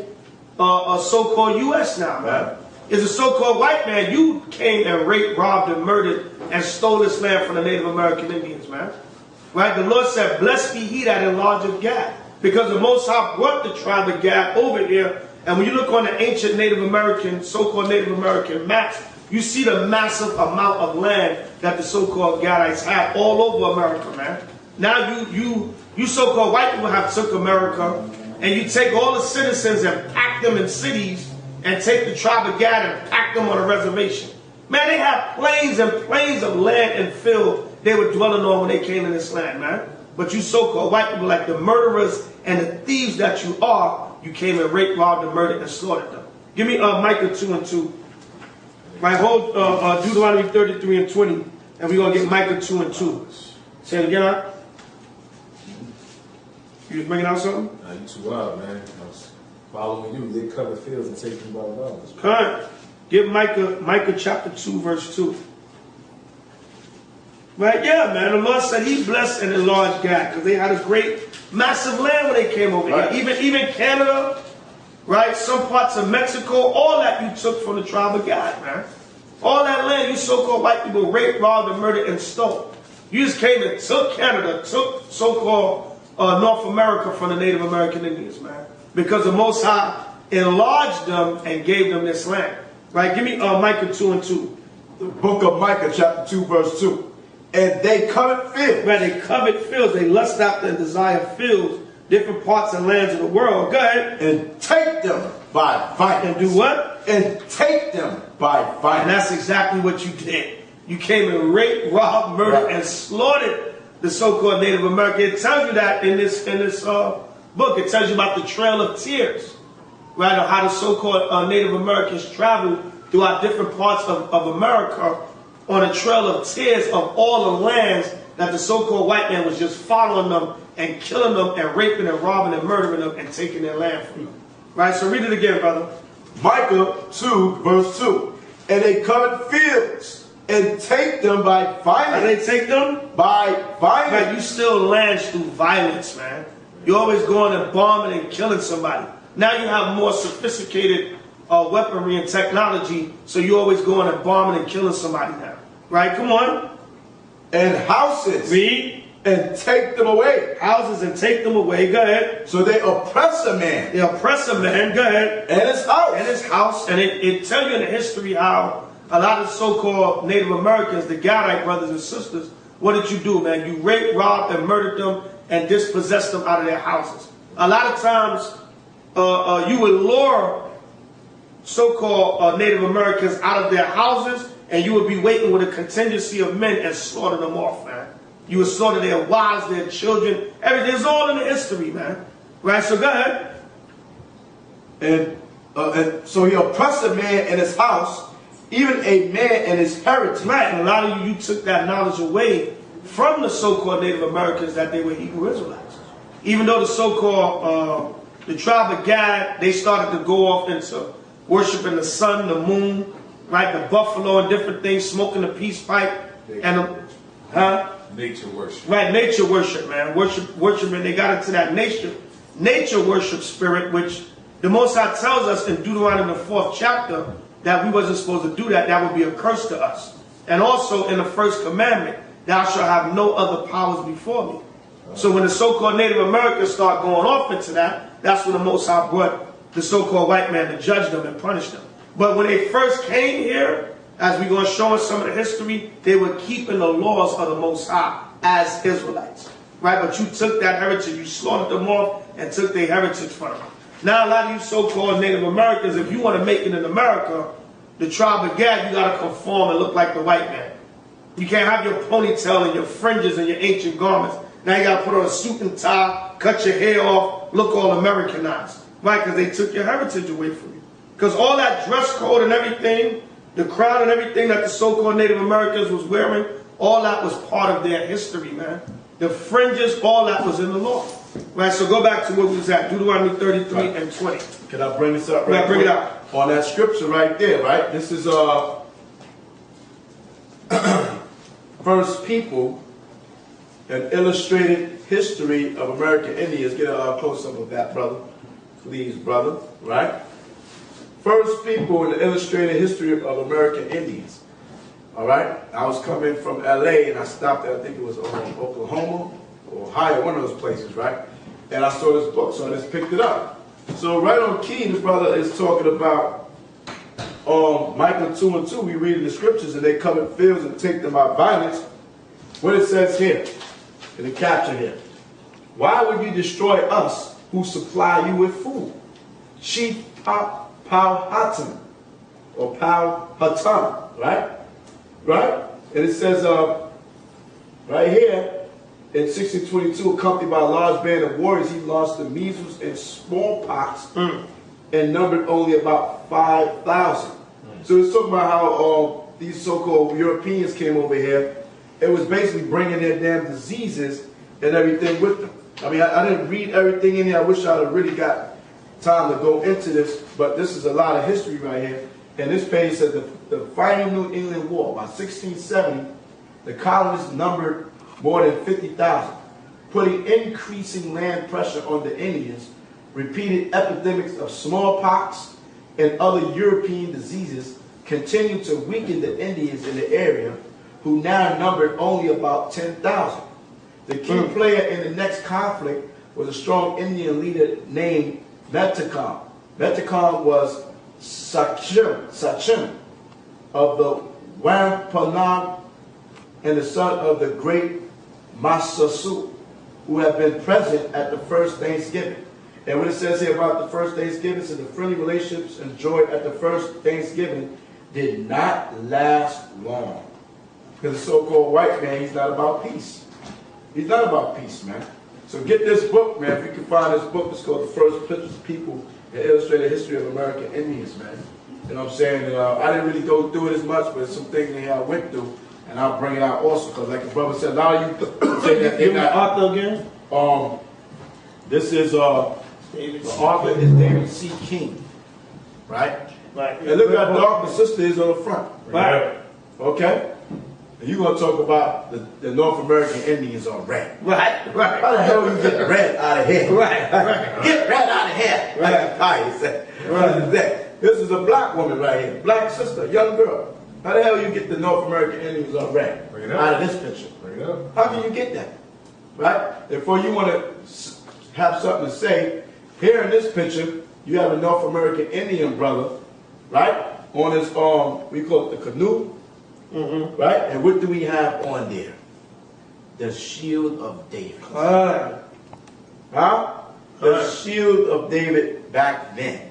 so-called U.S. now, man. As a so-called white man, you came and raped, robbed, and murdered, and stole this land from the Native American Indians, man. Right, the Lord said, blessed be he that enlargeth Gad. Because the Most High brought the tribe of Gad over here, and when you look on the ancient Native American, so-called Native American maps, you see the massive amount of land that the so-called Gadites had all over America, man. Now you so-called white people have took America, and you take all the citizens and pack them in cities, and take the tribe of Gad and pack them on a reservation. Man, they have plains and plains of land and field they were dwelling on when they came in this land, man. But you so-called white people, like the murderers and the thieves that you are, you came and raped, robbed, and murdered, and slaughtered them. Give me Micah 2:2. Right, hold Deuteronomy 33 and 20, and we're going to get Micah 2 and 2. Say it again, huh? You just bringing out something? Nah, you too wild, man. I was following you. They cover fields and take them by violence. All right. Give Micah chapter 2, verse 2. Right, yeah, man. The Lord said he blessed and enlarged Gad, because they had a great, massive land when they came over here. Even Canada, right? Some parts of Mexico, all that you took from the tribe of Gad, man. All that land you so-called white people raped, robbed, and murdered, and stole. You just came and took Canada, took so-called North America from the Native American Indians, man. Because the Most High enlarged them and gave them this land. Right, give me Micah 2 and 2. The book of Micah, chapter 2, verse 2. And they covet fields. Right, they covet fields. They lust after and desire fields, different parts and lands of the world. Go ahead. And take them by violence. And do what? And take them by violence. And that's exactly what you did. You came and raped, robbed, murdered, and slaughtered the so-called Native American. It tells you that in this book. It tells you about the Trail of Tears. Right, or how the so-called Native Americans traveled throughout different parts of America on a trail of tears of all the lands that the so-called white man was just following them and killing them and raping and robbing and murdering them and taking their land from them. Right, so read it again, brother. Micah 2, verse 2. And they covet fields and take them by violence. And they take them? By violence. Right, you still lands through violence, man. You're always going and bombing and killing somebody. Now you have more sophisticated weaponry and technology, so you're always going and bombing and killing somebody now. Right? Come on. And houses. Read. And take them away. Houses and take them away. Go ahead. So they oppress a man. They oppress a man. Go ahead. And his house. And his house. And it tells you in the history how a lot of so-called Native Americans, the Gadite brothers and sisters, what did you do, man? You raped, robbed, and murdered them and dispossessed them out of their houses. A lot of times, you would lure so-called Native Americans out of their houses, and you would be waiting with a contingency of men and slaughter them off, man. You would slaughter their wives, their children, everything. It's all in the history, man. Right, so go ahead. And so he oppressed a man in his house, even a man in his heritage. Right, and a lot of you took that knowledge away from the so-called Native Americans that they were Hebrew Israelites. Even though the so-called, the tribe of Gad, they started to go off into worshiping the sun, the moon, right, the buffalo and different things, smoking the peace pipe, and Nature worship. right, nature worship, man. Worshiping, they got into that nature worship spirit, which the Most High tells us in Deuteronomy the 4th chapter that we wasn't supposed to do that. That would be a curse to us. And also in the first commandment, thou shalt have no other powers before me. So when the so-called Native Americans start going off into that, that's when the Most High brought the so-called white man to judge them and punish them. But when they first came here, as we're going to show in some of the history, they were keeping the laws of the Most High as Israelites. Right? But you took that heritage, you slaughtered them off and took their heritage from them. Now a lot of you so-called Native Americans, if you want to make it in America, the tribe of Gad, you got to conform and look like the white man. You can't have your ponytail and your fringes and your ancient garments. Now you got to put on a suit and tie, cut your hair off, look all Americanized. Right? Because they took your heritage away from you. Because all that dress code and everything, the crown and everything that the so-called Native Americans was wearing, all that was part of their history, man. The fringes, all that was in the law. Right, so go back to where we was at, Deuteronomy 33 and 20. Can I bring this up right bring it quick? out. On that scripture right there, right? This is First People, an illustrated history of American Indians. Get a close-up of that, brother. Please, brother. Right? First People, an illustrated history of American Indians. All right? I was coming from L.A. and I stopped at, I think it was Oklahoma, or Ohio, one of those places, right? And I saw this book, so I just picked it up. So right on key, this brother is talking about Micah 2:2. We read in the scriptures, and they covered fields and take them by violence. What it says here, in the caption here. Why would you destroy us who supply you with food? Chief Powhatan, or Powhatan, right? Right? And it says right here, in 1622, accompanied by a large band of warriors, he lost the measles and smallpox and numbered only about 5,000. So it's talking about how these so-called Europeans came over here. It was basically bringing their damn diseases and everything with them. I mean, I didn't read everything in here. I wish I'd have really got time to go into this, but this is a lot of history right here. And this page says the final New England War, by 1670, the colonists numbered more than 50,000, putting increasing land pressure on the Indians. Repeated epidemics of smallpox and other European diseases continued to weaken the Indians in the area, who now numbered only about 10,000. The key player in the next conflict was a strong Indian leader named Metacom. Metacom was Sachem of the Wampanoag and the son of the great Massasoit, who have been present at the first Thanksgiving. And what it says here about the first Thanksgiving, so the friendly relationships enjoyed at the first Thanksgiving did not last long. Because the so-called white man, he's not about peace. He's not about peace, man. So get this book, man. If you can find this book, it's called The First People, the Illustrated History of American Indians, man. You know what I'm saying? And, I didn't really go through it as much, but some things in here I went through. And I'll bring it out also, because like the brother said, a lot of you say that Give me the author again. This is, the author is David C. King, right? Right. And look how dark the sister is on the front. Right. Okay? And you're going to talk about the North American Indians are red. Right. How the hell you get red out of here? Right. Get red out of here. Like the Pious said. What is that? This is a black woman right here. Black sister, young girl. How the hell you get the North American Indians are red out of this picture? Bring it up. How can you get that? Right? Therefore, you want to have something to say. Here in this picture, you have a North American Indian brother, right? On his, we call it the canoe, right? And what do we have on there? The Shield of David. Huh? The Shield of David back then.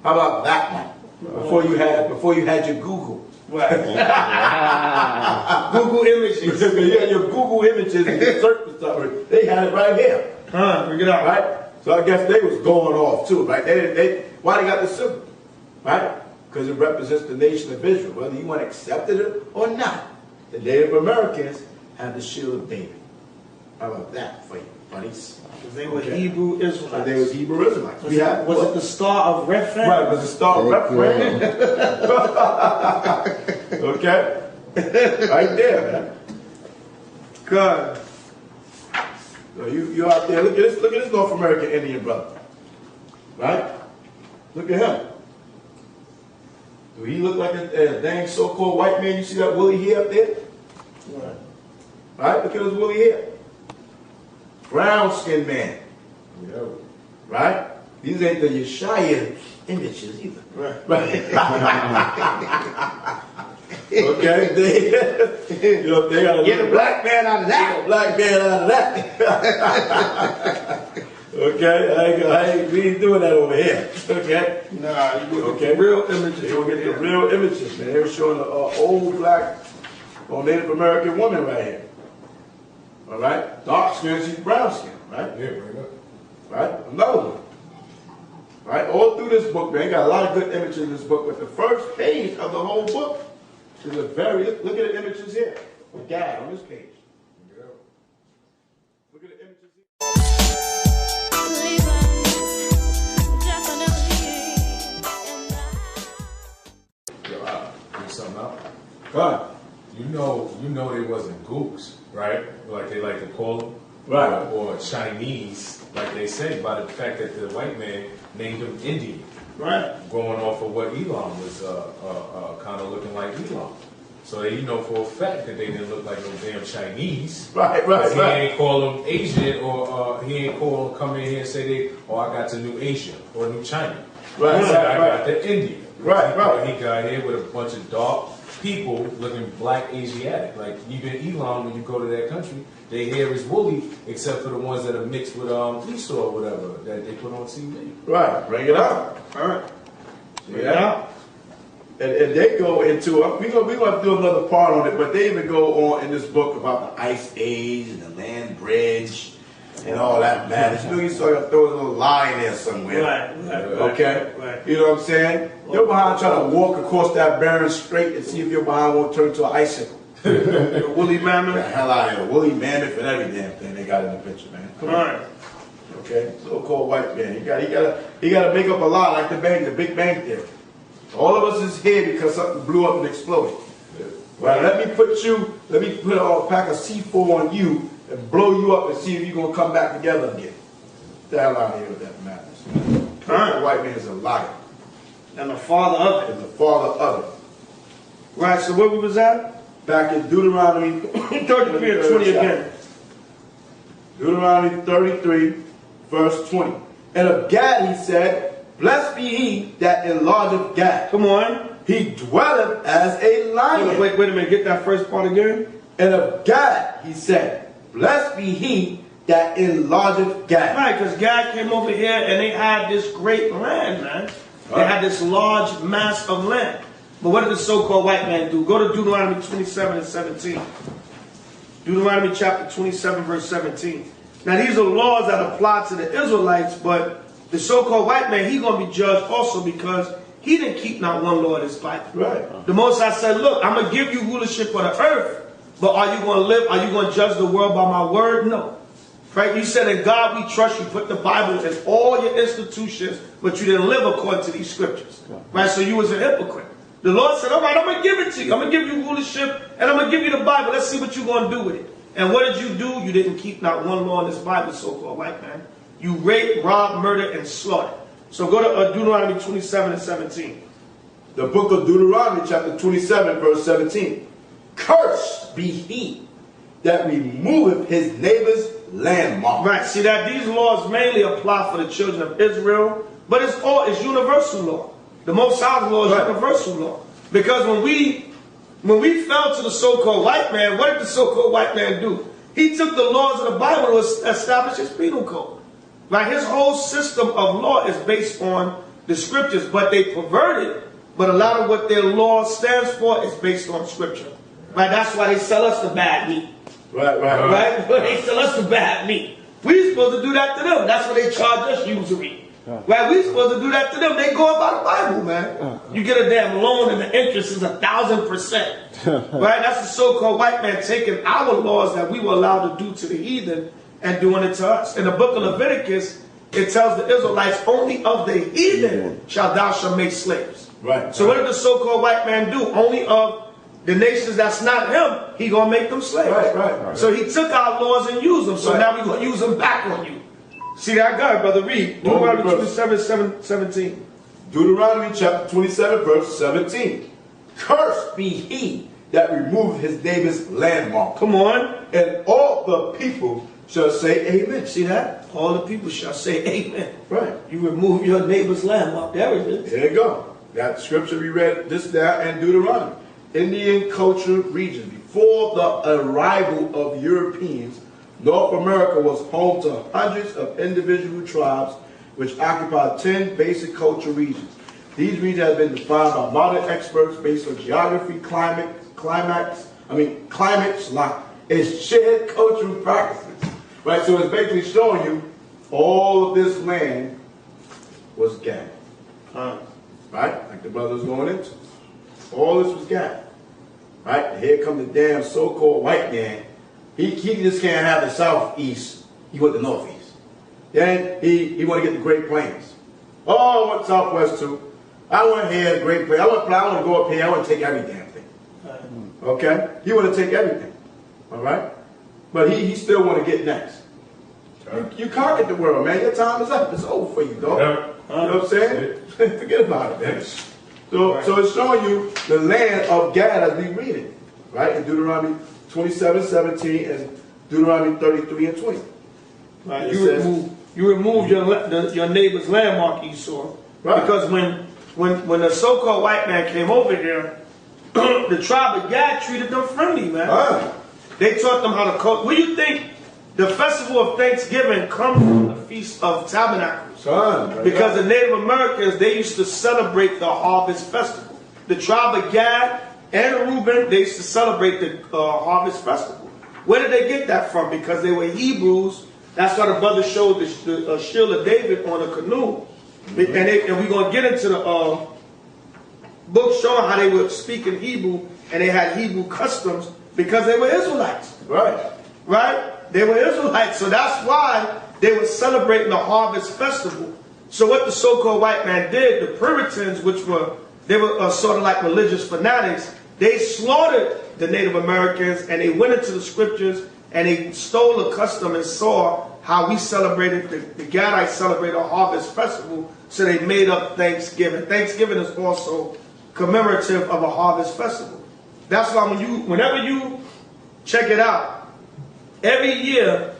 How about that one? Before you had your Google. Right. Google images. You had your Google images and your search and stuff. They had it right here. Bring it out. Right? So I guess they was going off too, right? Why they got the symbol? Right? Because it represents the nation of Israel, whether you want to accept it or not. The Native Americans had the shield of David. How about that for you, buddies? Because they were Hebrew Israelites. But they was Hebrew Israelites. Was it the Star of Rephaim? Right, it was the Star of Rephaim. Okay? Right there, man. Good. So you out there, look at this North American Indian brother. Right? Look at him. Do he look like a dang so-called white man? You see that woolly hair up there? Right. Right? Look at his woolly hair. Brown-skinned man. Yeah. Right? These ain't the Yeshaya images either. Right. Okay? They gotta Get a black man out of that. black man out of that. Okay? We ain't doing that over here. Okay? Nah, you Okay. get the real images. They gonna get the real images, man. They were showing an old black or Native American woman right here. All right? Dark skin, she's brown skin, right? Yeah, bring it up. Right? Another one. Right? All through this book, man, got a lot of good images in this book, but the first page of the whole book is a very, look at the images here. The guy on this page. Yeah. Look at the images here. Yo, I'll bring something out. Go on. You know they wasn't gooks, right? Like they like to call them. Right. Or Chinese, like they say, by the fact that the white man named them Indian. Right. Going off of what Elam was kind of looking like Elam. So you know for a fact that they didn't look like no damn Chinese. Right. He ain't call them Asian, or he ain't call them come in here and say I got to New Asia or New China. Right, He said, I right. got the Indian. Right. He got here with a bunch of dark people looking black Asiatic. Like even Elam, when you go to that country, their hair is woolly, except for the ones that are mixed with Esau or whatever that they put on TV. Right. Bring it up. All right. Yeah. And they go into, we're going to do another part on it, but they even go on in this book about the Ice Age and the land bridge and all that madness. You know, you saw you throw a little lie in there somewhere. Right. Okay? Right. You know what I'm saying? You're behind trying to walk across that barren strait and see if your behind won't turn to an icicle. The woolly Get the mammoth. hell out of here. Woolly mammoth and every damn thing they got in the picture, man. Come All on. right. Okay? So-called white man. He got to make up a lie like the Big Bang Theory. All of us is here because something blew up and exploded. Right? Let me put a pack of C4 on you and blow you up and see if you're going to come back together again. Get the hell out of here with that madness. All right. The white man is a liar. And the father of it. Is the father of it. Right, so where we was at? Back in Deuteronomy 33 and 20 again. Deuteronomy 33, verse 20. And of Gad he said, blessed be he that enlargeth Gad. Come on. He dwelleth as a lion. Wait a minute. Get that first part again. And of Gad he said, blessed be he that enlargeth Gad. Right, because God came over here and they had this great land, man. They had this large mass of land. But what did the so-called white man do? Go to Deuteronomy 27 and 17. Deuteronomy chapter 27, verse 17. Now these are laws that apply to the Israelites, but the so-called white man, he's going to be judged also because he didn't keep not one law in his Bible. Right. The Most High said, look, I'm going to give you rulership of the earth, but are you going to live, are you going to judge the world by my word? No. Right? You said, in God we trust. You put the Bible in all your institutions, but you didn't live according to these scriptures. Right? So you was a hypocrite. The Lord said, all right, I'm going to give it to you. I'm going to give you rulership, and I'm going to give you the Bible. Let's see what you're going to do with it. And what did you do? You didn't keep not one law in this Bible, so-called white man. You raped, robbed, murdered, and slaughtered. So go to Deuteronomy 27 and 17. The book of Deuteronomy, chapter 27, verse 17. Cursed be he that removeth his neighbor's landmark. Right, see that these laws mainly apply for the children of Israel, but it's universal law. The Most High's law is universal law. Because when we fell to the so-called white man, what did the so-called white man do? He took the laws of the Bible to establish his penal code. Right, his whole system of law is based on the scriptures, but they perverted but a lot of what their law stands for is based on scripture. Right? That's why they sell us the bad meat. Right. Right? They sell us the bad meat. We supposed to do that to them. That's what they charge us usury. Right? We supposed to do that to them. They go by the Bible, man. You get a damn loan and the interest is 1,000%. Right? That's the so-called white man taking our laws that we were allowed to do to the heathen and doing it to us. In the book of Leviticus, it tells the Israelites, only of the heathen thou shalt make slaves. Right. So what did the so-called white man do? Only of the nations that's not him, he gonna make them slaves. Right. So he took our laws and used them. So now we're gonna use them back on you. See that guy, brother? Read Deuteronomy 27:17. Deuteronomy chapter 27, verse 17. Cursed be he that removed his neighbor's landmark. Come on. And all the people shall say amen. See that? All the people shall say amen. Right. You remove your neighbor's landmark. There it is. There you go. That scripture we read this there and Deuteronomy. Indian culture region. Before the arrival of Europeans, North America was home to hundreds of individual tribes which occupied 10 basic cultural regions. These regions have been defined by modern experts based on geography, climate, and shared cultural practices. Right, so it's basically showing you all of this land was Gad. Right, like the brother was going into. All this was Gad. Right, here come the damn so-called white man. He just can't have the southeast. He went the northeast. Then he want to get the Great Plains. Oh, I want southwest too. I want here the Great Plains. I want to go up here. I want to take every damn thing. Okay, he want to take everything. All right, but he still want to get next. You conquered the world, man. Your time is up. It's over for you, dog. You know what I'm saying? Forget about it, man. So it's showing you the land of Gad as we read it, right? In Deuteronomy 27:17 and Deuteronomy 33:20. Right. You remove your neighbor's landmark, Esau. Right. Because when the so-called white man came over here, the tribe of Gad treated them friendly, man. Right. They taught them how to cook. What do you think the festival of Thanksgiving comes from the Feast of Tabernacles? Because the Native Americans, they used to celebrate the harvest festival. The tribe of Gad and Reuben, they used to celebrate the harvest festival. Where did they get that from? Because they were Hebrews. That's why the brother showed the shield of David on a canoe. And we're going to get into the book showing how they were speaking Hebrew and they had Hebrew customs because they were Israelites. Right? They were Israelites. So that's why they were celebrating the harvest festival. So what the so-called white man did, the Puritans, they were sort of like religious fanatics, they slaughtered the Native Americans and they went into the scriptures and they stole a custom and saw how we celebrated, the Gadites celebrated a harvest festival, so they made up Thanksgiving. Thanksgiving is also commemorative of a harvest festival. That's why whenever you check it out, every year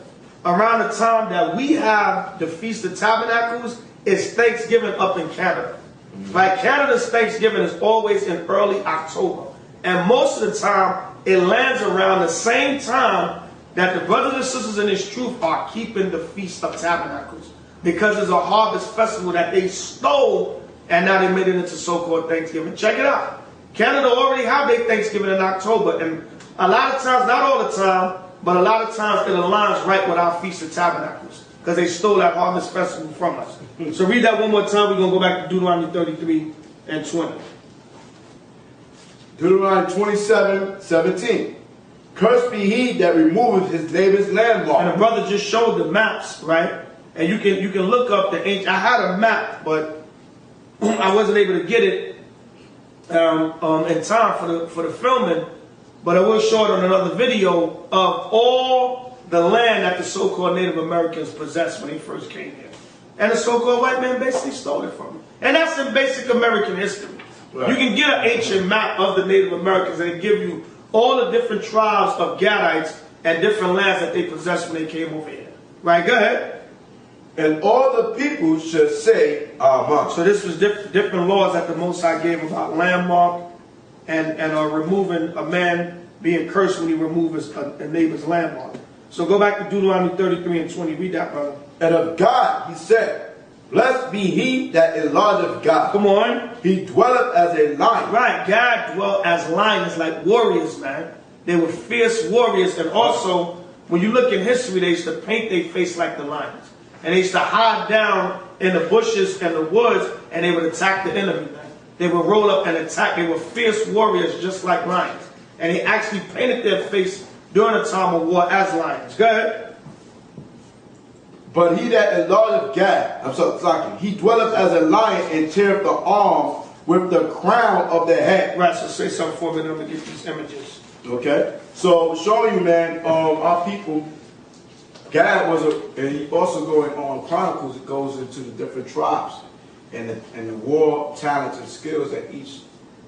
around the time that we have the Feast of Tabernacles, it's Thanksgiving up in Canada. Right? Canada's Thanksgiving is always in early October. And most of the time, it lands around the same time that the brothers and sisters in this truth are keeping the Feast of Tabernacles. Because it's a harvest festival that they stole, and now they made it into so-called Thanksgiving. Check it out. Canada already have their Thanksgiving in October. And a lot of times, not all the time, but a lot of times it aligns right with our Feast of Tabernacles. Because they stole that harvest festival from us. So read that one more time. We're going to go back to Deuteronomy 33 and 20. Deuteronomy 27:17. Cursed be he that removeth his neighbor's landmark. And the brother just showed the maps, right? And you can look up the ancient. I had a map, but I wasn't able to get it in time for the filming. But I will show it on another video of all the land that the so-called Native Americans possessed when they first came here. And the so-called white man basically stole it from them. And that's in basic American history. Right. You can get an ancient map of the Native Americans and it give you all the different tribes of Gadites and different lands that they possessed when they came over here. Right, go ahead. And all the people should say, Amen. So this was different laws that the Most High gave about landmark and removing a man being cursed when he removes a neighbor's landmark. So go back to Deuteronomy 33 and 20. Read that, brother. And of God he said, blessed Blessed be he. that enlargeth God. Come on. He dwelleth as a lion. Right, God dwelt as lions, like warriors, man. They were fierce warriors, and also, when you look in history, they used to paint their face like the lions. And they used to hide down in the bushes and the woods, and they would attack the enemy, man. They would roll up and attack. They were fierce warriors, just like lions. And they actually painted their face during the time of war as lions. Go ahead. But he that enlargeth God, he dwelleth as a lion and teareth the arm with the crown of the head. Right, so say something for me, then I'm going to get these images. Okay? So, showing you, man, our people, God was and he also going on Chronicles, it goes into the different tribes and the war talents and skills that each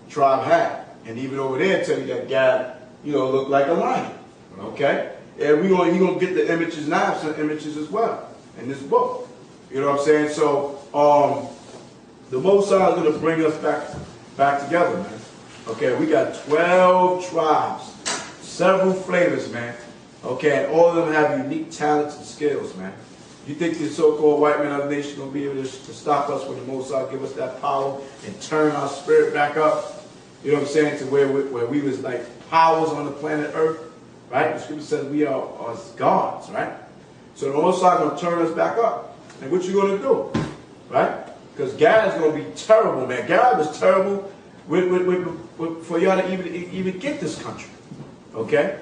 tribe had. And even over there tell you that God, looked like a lion. Okay? And he's gonna get the images now, some images as well in this book. You know what I'm saying? So the Most High is gonna bring us back together, man. Okay, we got 12 tribes, several flavors, man. Okay, and all of them have unique talents and skills, man. You think the so-called white man of the nation gonna be able to stop us when the Most High give us that power and turn our spirit back up? You know what I'm saying? To where we was like powers on the planet Earth, right? The scripture says we are gods, right? So the Most High gonna turn us back up. And what you gonna do, right? Because God is gonna be terrible, man. God was terrible for y'all to even get this country, okay?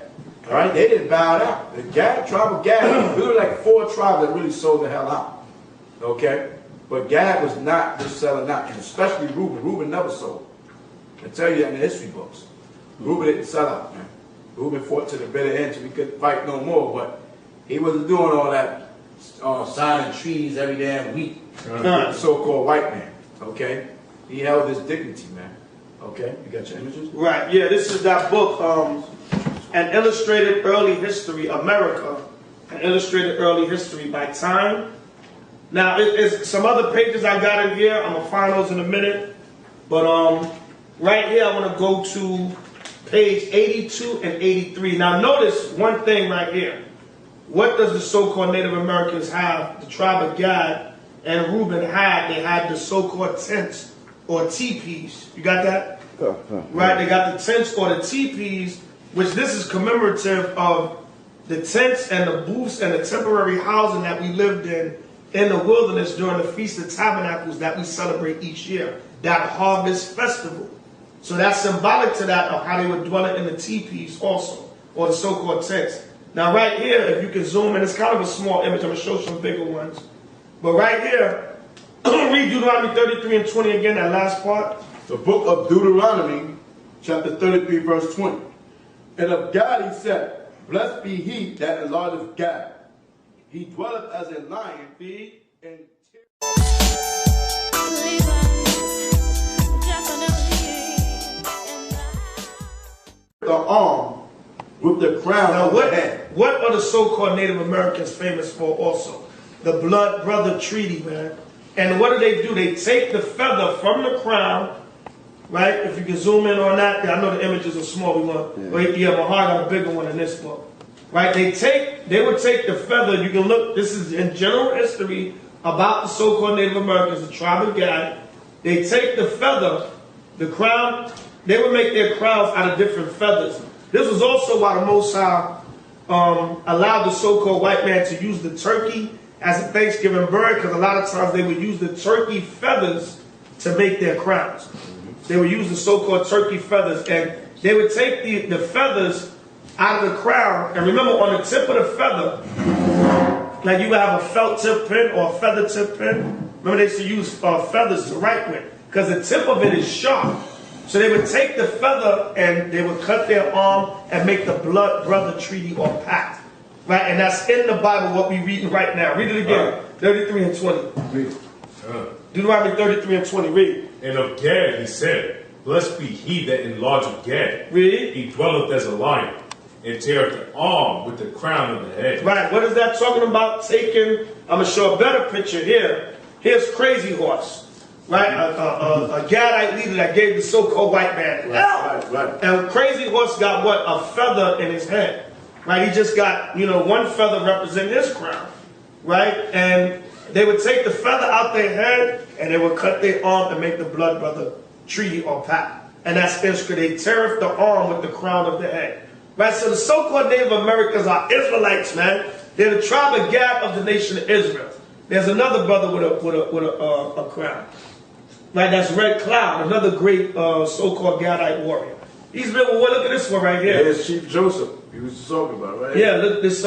All right, they didn't bow out. The tribe of Gad, there were like 4 tribes that really sold the hell out, okay? But Gad was not just selling out, and especially Reuben. Reuben never sold. I tell you that in the history books. Reuben didn't sell out, man. Reuben fought to the bitter end so we couldn't fight no more, but he wasn't doing all that signing trees every damn week. So-called white man, okay? He held his dignity, man. Okay, you got your images? Right, yeah, this is that book, An Illustrated Early History, America, An Illustrated Early History by Time. Now, it's some other pages I got in here. I'm going to find those in a minute. But right here, I want to go to page 82 and 83. Now, notice one thing right here. What does the so-called Native Americans have? The tribe of Gad and Reuben had. They had the so-called tents or teepees. You got that? Right, they got the tents or the teepees, which this is commemorative of the tents and the booths and the temporary housing that we lived in the wilderness during the Feast of Tabernacles that we celebrate each year, that harvest festival. So that's symbolic to that of how they were dwelling in the teepees also, or the so-called tents. Now right here, if you can zoom in, it's kind of a small image. I'm going to show some bigger ones. But right here, read Deuteronomy 33 and 20 again, that last part. The book of Deuteronomy, chapter 33, verse 20. And of God he said, blessed be he that enlargeth God. He dwelleth as a lion, and the arm with the crown Now of the head. what are the so-called Native Americans famous for also? The Blood Brother Treaty, man. And what do? They take the feather from the crown, right? If you can zoom in on that. I know the images are small. Yeah, Mahar got a bigger one in this book. Right? They would take the feather. You can look, this is in general history about the so-called Native Americans, the tribe of Gad. They take the feather, the crown, they would make their crowns out of different feathers. This was also why the Most High allowed the so-called white man to use the turkey as a Thanksgiving bird, because a lot of times they would use the turkey feathers to make their crowns. They would use the so-called turkey feathers, and they would take the feathers out of the crown, and remember on the tip of the feather, like you would have a felt tip pen or a feather tip pen. Remember they used to use feathers to write with, because the tip of it is sharp. So they would take the feather and they would cut their arm and make the blood brother treaty or pact. Right? And that's in the Bible, what we're reading right now. Read it again. 33 and 20. Read. Deuteronomy 33 and 20. Read. And of Gad he said, blessed be he that enlargeth Gad. Read. He dwelleth as a lion, and teareth the arm with the crown of the head. Right. What is that talking about? Taking, I'm going to show a better picture here. Here's Crazy Horse. Right? A Gadite leader that gave the so-called white man hell. Right. And Crazy Horse got what? A feather in his head. Right? He just got, one feather representing his crown. Right? And They would take the feather out their head and they would cut their arm and make the blood brother treaty or pact. And that's Iskra. They tear off the arm with the crown of the head. Right? So the so-called Native Americans are Israelites, man. They're the tribe of Gad of the nation of Israel. There's another brother with a crown. Right? That's Red Cloud, another great so-called Gadite warrior. He's been, well, look at this one right here. Here's Chief Joseph. He was talking about, right? Yeah, look, this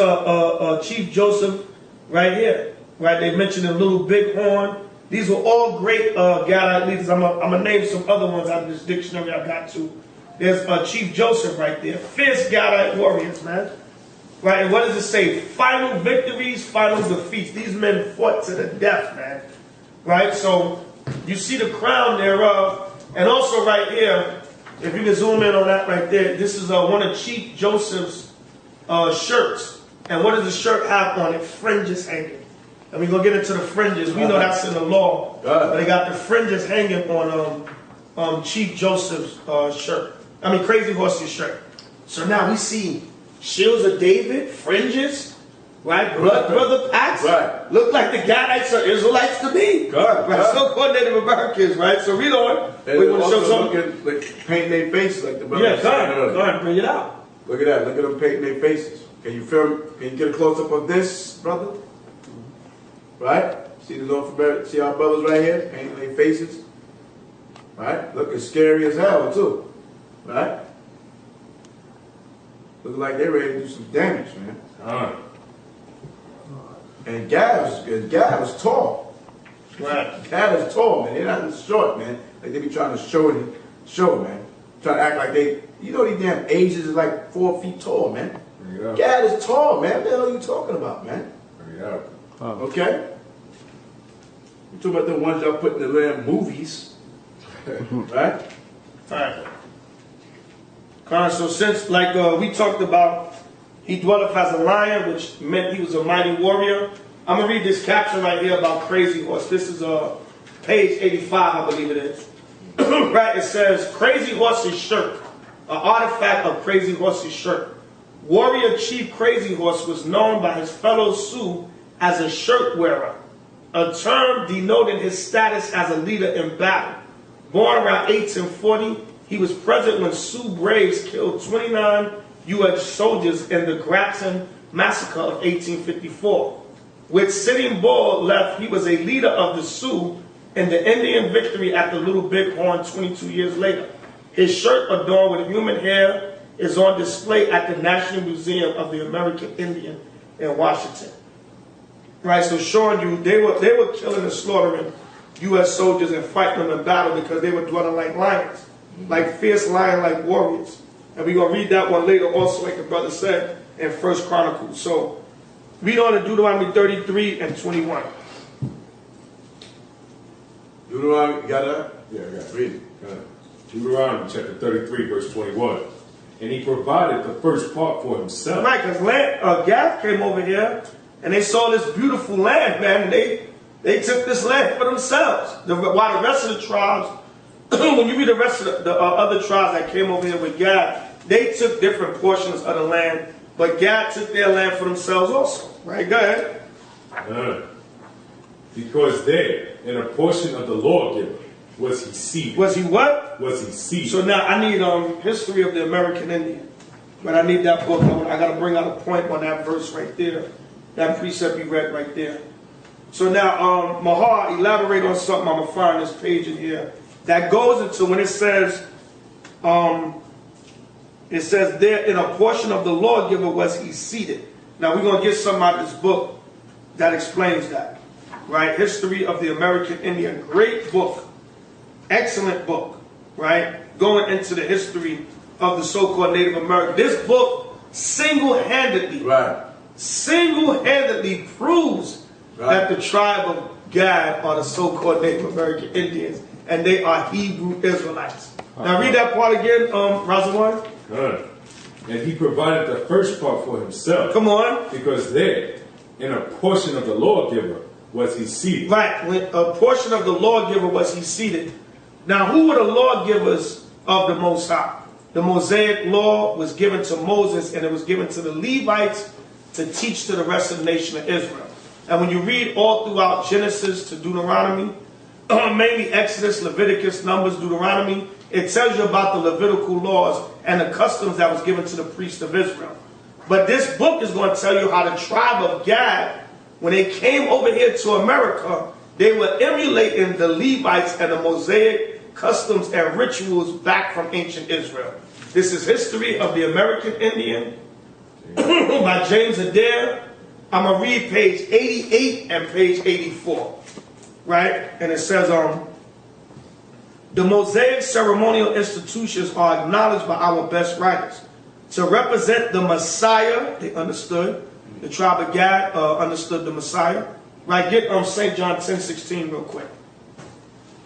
Chief Joseph right here. Right? They mentioned the Little Bighorn. These were all great Gadite leaders. I'm gonna name some other ones out of this dictionary I got to. There's Chief Joseph right there. Fierce Gadite warriors, man. Right, and what does it say? Final victories, final defeats. These men fought to the death, man. Right, so you see the crown thereof. And also right here, if you can zoom in on that right there, this is one of Chief Joseph's shirts. And what does the shirt have on it? Fringes hanging. And we're going to get into the fringes. We know that's in the law. But they got the fringes hanging on Chief Joseph's shirt. I mean, Crazy Horse's shirt. So now we see shields of David, fringes, right? Blood brother packs. Right. Look like the Gadites are Israelites to me. Right? So-called Native Americans, right? So read on. We want to show something. Like, painting their faces like the brother. Yeah, go ahead, bring it out. Look at that. Look at them painting their faces. Can you film? Can you get a close up of this, brother? Right? See the North America? See our brothers right here painting their faces? Right? Looking scary as hell too. Right? Looking like they're ready to do some damage, man. And Gad was tall. Right. Gad is tall, man. They're not short, man. Like they be trying to show, man. Trying to act like they, you know, these damn Asians is like 4 feet tall, man. Yeah. Gad is tall, man. What the hell are you talking about, man? Yeah. Okay? You talking about the ones y'all put in the damn movies, right? Alright. So since, like we talked about, he dwelleth as a lion, which meant he was a mighty warrior. I'm going to read this caption right here about Crazy Horse. This is page 85, I believe it is. Right, it says, Crazy Horse's shirt, an artifact of Crazy Horse's shirt. Warrior Chief Crazy Horse was known by his fellow Sioux as a shirt wearer, a term denoting his status as a leader in battle. Born around 1840, he was present when Sioux braves killed 29 U.S. soldiers in the Grattan Massacre of 1854. With Sitting Bull left, he was a leader of the Sioux in the Indian victory at the Little Bighorn 22 years later. His shirt adorned with human hair is on display at the National Museum of the American Indian in Washington. Right, so showing you they were killing and slaughtering U.S. soldiers and fighting them in battle because they were dwelling like lions, like fierce lion-like warriors. And we're going to read that one later also, like the brother said, in 1 Chronicles. So read on in Deuteronomy 33 and 21. Deuteronomy, you got that? Yeah, I got it. Read it. Go ahead. Deuteronomy chapter 33, verse 21. And he provided the first part for himself. Right, because Gath came over here and they saw this beautiful land, man, and they took this land for themselves. While the rest of the tribes, when you read the rest of the other tribes that came over here with Gad, they took different portions of the land, but Gad took their land for themselves also. Right, go ahead. Because there, in a portion of the lawgiver, was he seated. Was he what? Was he seated. So now I need history of the American Indian. But I need that book. I got to bring out a point on that verse right there. That precept you read right there. So now, Mahar, elaborate on something. I'm going to find this page in here. That goes into when it says there in a portion of the lawgiver was he seated. Now we're going to get something out of this book that explains that. Right? History of the American Indian. Great book. Excellent book. Right? Going into the history of the so-called Native American. This book single-handedly proves that the tribe of Gad are the so-called Native American Indians, and they are Hebrew Israelites. Now read that part again, Razawan. Good. And he provided the first part for himself. Come on. Because there, in a portion of the lawgiver, was he seated. Right. When a portion of the lawgiver was he seated. Now, who were the lawgivers of the Most High? The Mosaic law was given to Moses, and it was given to the Levites to teach to the rest of the nation of Israel. And when you read all throughout Genesis to Deuteronomy, mainly Exodus, Leviticus, Numbers, Deuteronomy, it tells you about the Levitical laws and the customs that was given to the priests of Israel. But this book is going to tell you how the tribe of Gad, when they came over here to America, they were emulating the Levites and the Mosaic customs and rituals back from ancient Israel. This is History of the American Indian by James Adair. I'm going to read page 88 and page 84. Right? And it says, the Mosaic ceremonial institutions are acknowledged by our best writers to represent the Messiah. They understood. The tribe of Gad understood the Messiah. Right? Get St. John 10:16 real quick.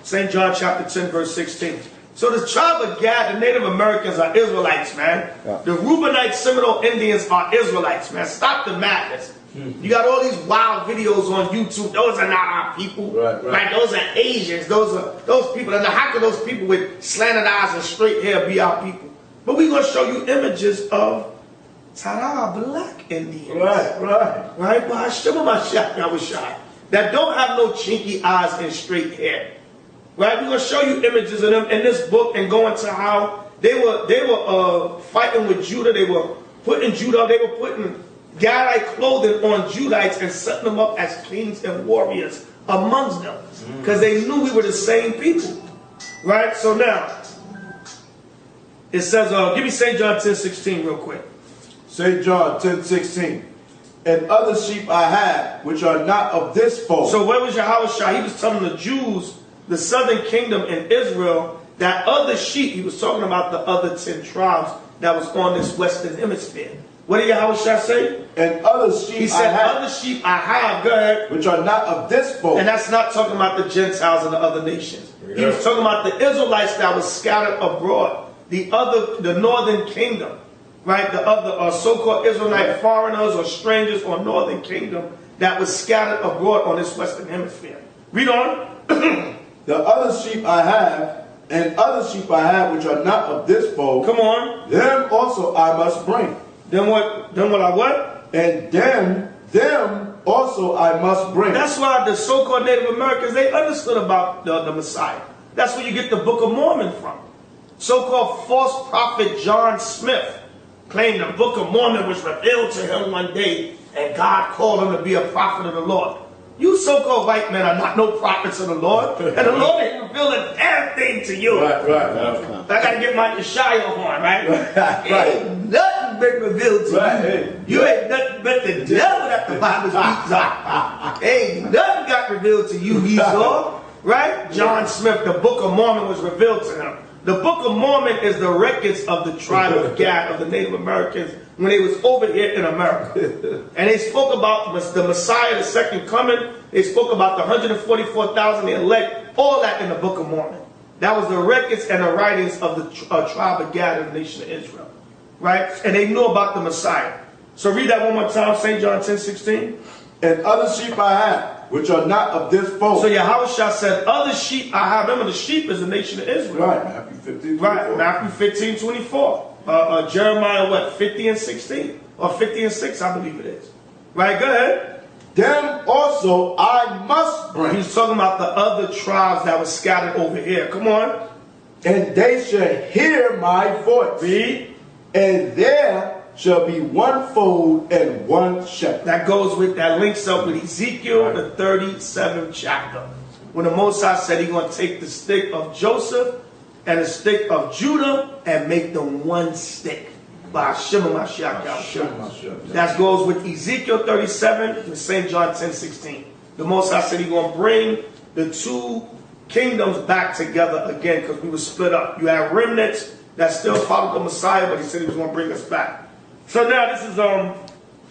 St. John chapter 10 verse 16. So the tribe of Gad, the Native Americans are Israelites, man. Yeah. The Reubenites, Seminole Indians are Israelites, man. Stop the madness. You got all these wild videos on YouTube. Those are not our people. Right? Those are Asians. Those people. And how can those people with slanted eyes and straight hair be our people? But we're going to show you images of black Indians. Right? By Shema Mashiach Yahushua, that don't have no chinky eyes and straight hair. Right? We're going to show you images of them in this book and go into how they were fighting with Judah. They were putting Judah. They were putting Gadite clothing on Judites and setting them up as kings and warriors amongst them. Because they knew we were the same people. Right? So now, it says, give me St. John 10:16 real quick. St. John 10:16. And other sheep I have, which are not of this fold. So where was Yahushua? He was telling the Jews, the southern kingdom in Israel, that other sheep, he was talking about the other 10 tribes that was on this western hemisphere. What did Yahushua say? And other sheep he said, other sheep I have, go ahead. Which are not of this fold. And that's not talking about the Gentiles and the other nations. He was talking about the Israelites that was scattered abroad. The northern kingdom. Right? The other so-called Israelite foreigners or strangers or northern kingdom that was scattered abroad on this western hemisphere. Read on. The other sheep I have, and other sheep I have which are not of this fold. Come on. Them also I must bring. Then what? Then what I what? And them also I must bring. That's why the so-called Native Americans, they understood about the Messiah. That's where you get the Book of Mormon from. So-called false prophet John Smith claimed the Book of Mormon was revealed to him one day, and God called him to be a prophet of the Lord. You so-called white men are not no prophets of the Lord, and the Lord ain't revealed a damn thing to you. Right. I got to get my Yeshaya on, right? Ain't nothing been revealed to you. You ain't nothing but the devil that the Bible speaks of. Ain't nothing got revealed to you, Esau. Right? John Smith, the Book of Mormon was revealed to him. The Book of Mormon is the records of the tribe of Gad, of the Native Americans, when they was over here in America. And they spoke about the Messiah, the second coming. They spoke about the 144,000, the elect, all that in the Book of Mormon. That was the records and the writings of the tribe of Gad and the nation of Israel. Right? And they knew about the Messiah. So read that one more time, St. John 10:16. And other sheep I have, which are not of this fold. So Yahushua said, other sheep I have. Remember, the sheep is the nation of Israel. Right, Matthew 15:24. Right, Matthew 15:24. Jeremiah, what, 50 and 16? Or 50 and 6, I believe it is. Right, go ahead. Them also I must bring. He's talking about the other tribes that were scattered over here. Come on. And they shall hear my voice. Read. And there shall be one fold and one shepherd. That links up with Ezekiel, the 37th chapter. When the Most High said he's going to take the stick of Joseph and the stick of Judah and make them one stick. By Shema Mashiach Yahushua. That goes with Ezekiel 37 and St. John 10:16. The Most High said he's going to bring the two kingdoms back together again because we were split up. You have remnants that still followed the Messiah, but he said he was going to bring us back. So now this is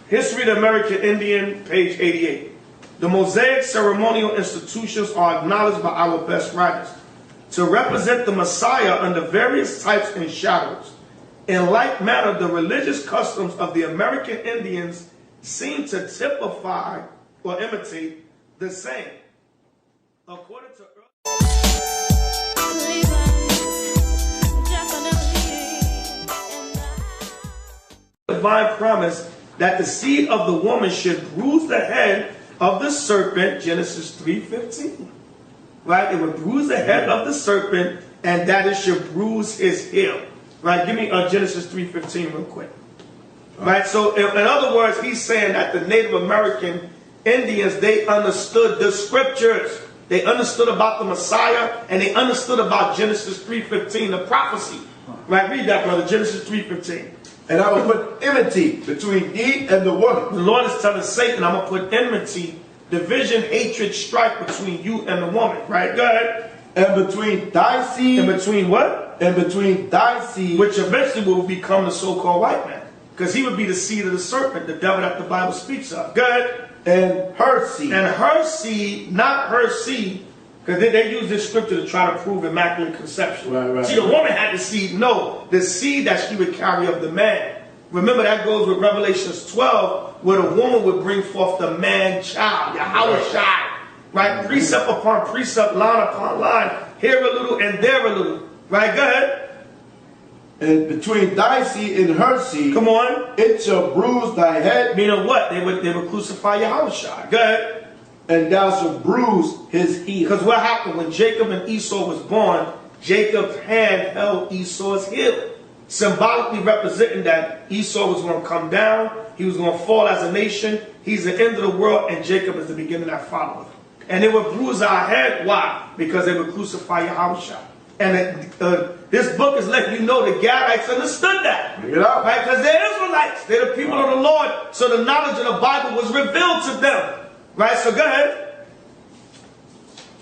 History of the American Indian, page 88. The Mosaic ceremonial institutions are acknowledged by our best writers to represent the Messiah under various types and shadows. In like manner, the religious customs of the American Indians seem to typify or imitate the same. According to divine promise that the seed of the woman should bruise the head of the serpent, Genesis 3:15. Right? It would bruise the head of the serpent, and that it should bruise his heel. Right? Give me Genesis 3:15 real quick. Right? So, in other words, he's saying that the Native American Indians, they understood the scriptures. They understood about the Messiah, and they understood about Genesis 3:15, the prophecy. Right? Read that, brother. Genesis 3:15. And I will put enmity between thee and the woman. The Lord is telling Satan, I'm going to put enmity, division, hatred, strife between you and the woman. Right? Go ahead. And between thy seed. In between what? And between thy seed. Which eventually will become the so-called white man. Because he would be the seed of the serpent, the devil that the Bible speaks of. Go ahead. And her seed. And her seed, not her seed, because they use this scripture to try to prove immaculate conception. Right. See, the woman had the seed. No, the seed that she would carry of the man. Remember, that goes with Revelations 12, where the woman would bring forth the man child, Yahweh Shai. Right? Precept upon precept, line upon line, here a little and there a little. Right? Go ahead. And between thy seed and her seed, come on, it shall bruise thy head. Meaning what? They would crucify Yahweh Shai. Go ahead. And thou shalt bruise his heel. Because what happened when Jacob and Esau was born, Jacob's hand held Esau's heel, symbolically representing that Esau was going to come down, he was going to fall as a nation, he's the end of the world, and Jacob is the beginning that followed. And they would bruise our head. Why? Because they would crucify Yahweh Shai. And this book is letting you know the Gadites understood that. Bring it up. Right? Because they're Israelites. They're the people of the Lord. So the knowledge of the Bible was revealed to them. Right? So go ahead.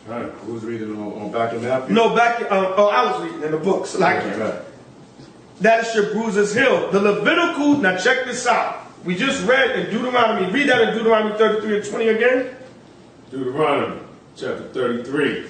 All right. Who's reading on back in Matthew? No, I was reading in the books. Right. That should bruise his heel. The Levitical, now check this out. We just read in Deuteronomy. Read that in Deuteronomy 33 and 20 again. Deuteronomy chapter 33.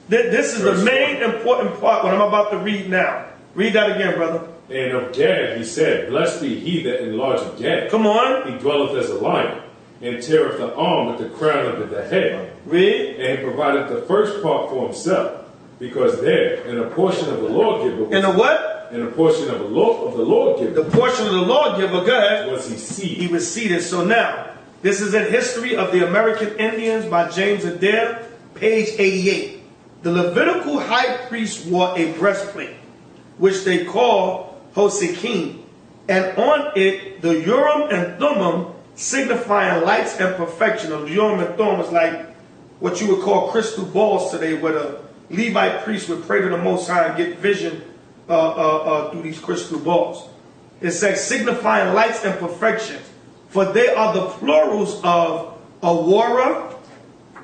This is the main important part, what I'm about to read now. Read that again, brother. And of Gad he said, Blessed be he that enlargeth Gad. Come on. He dwelleth as a lion, and teareth the arm with the crown of the head. Read. And he provided the first part for himself, because there, in a portion of the lawgiver. In a what? In a portion of the lawgiver. The portion of the lawgiver, go ahead. Was he seated. He was seated. So now, this is in History of the American Indians by James Adair, page 88. The Levitical high priest wore a breastplate, which they call Hosekim, and on it the Urim and Thummim, signifying lights and perfection. The Urim and Thummim is like what you would call crystal balls today, where the Levite priest would pray to the Most High and get vision through these crystal balls. It says signifying lights and perfection, for they are the plurals of Awara,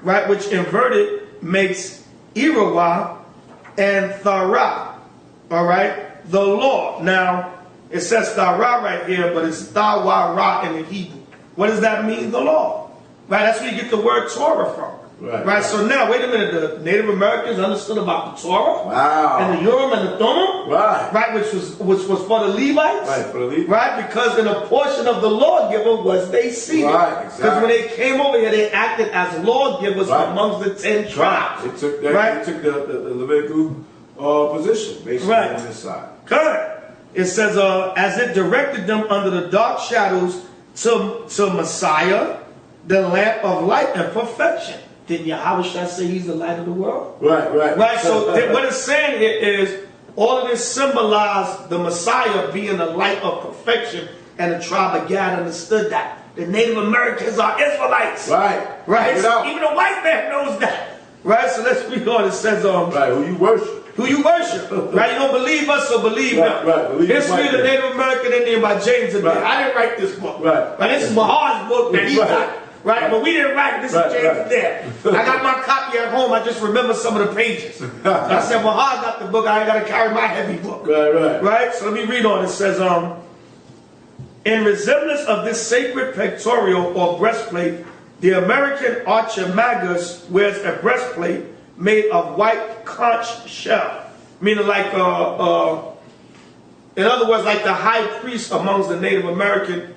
right, which inverted makes Irawa, and Thara, all right, the law. Now, it says Thara right here, but it's Thawara in the Hebrew. What does that mean? The law, right? That's where you get the word Torah from. Right. So now, wait a minute. The Native Americans understood about the Torah. Wow. And the Urim and the Thummim. Right. Which was for the Levites. Right, for the Levites. Right, because in a portion of the lawgiver was they seated. Right, Because exactly. when they came over here, they acted as lawgivers amongst the 10 tribes. They took that. They took the Levitical position, basically, on this side. Correct. It says, as it directed them under the dark shadows to Messiah, the lamp of light and perfection. Didn't Yahweh Shai say he's the light of the world? Right. So what it's saying here is all of this symbolized the Messiah being the light of perfection, and the tribe of Gad understood that. The Native Americans are Israelites. Right. Even a white man knows that. Right? So let's read on. It says, right, who you worship. Who you worship. Right? You don't believe us, so believe them. Right. History of the Native American Indian by James Adair. Right. I didn't write this book. Right. This is Mahar's book that he got. Right? But we didn't write it. This is James Adair. I got my copy at home. I just remember some of the pages. I said, Mahar got the book. I ain't got to carry my heavy book. Right? So let me read on. It says, in resemblance of this sacred pectoral or breastplate, the American archer Magus wears a breastplate made of white conch shell. Meaning like, in other words, like the high priest amongst the Native American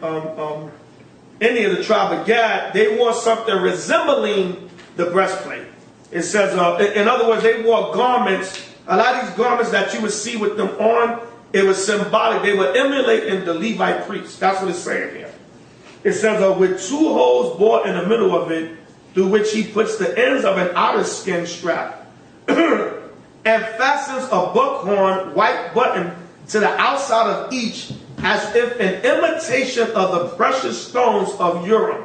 Indian of the tribe of Gad, they wore something resembling the breastplate. It says, in other words, they wore garments. A lot of these garments that you would see with them on, it was symbolic. They were emulating the Levite priests. That's what it's saying here. It says, with 2 holes bored in the middle of it, through which he puts the ends of an outer skin strap, and fastens a buckhorn white button to the outside of each, as if an imitation of the precious stones of Urim,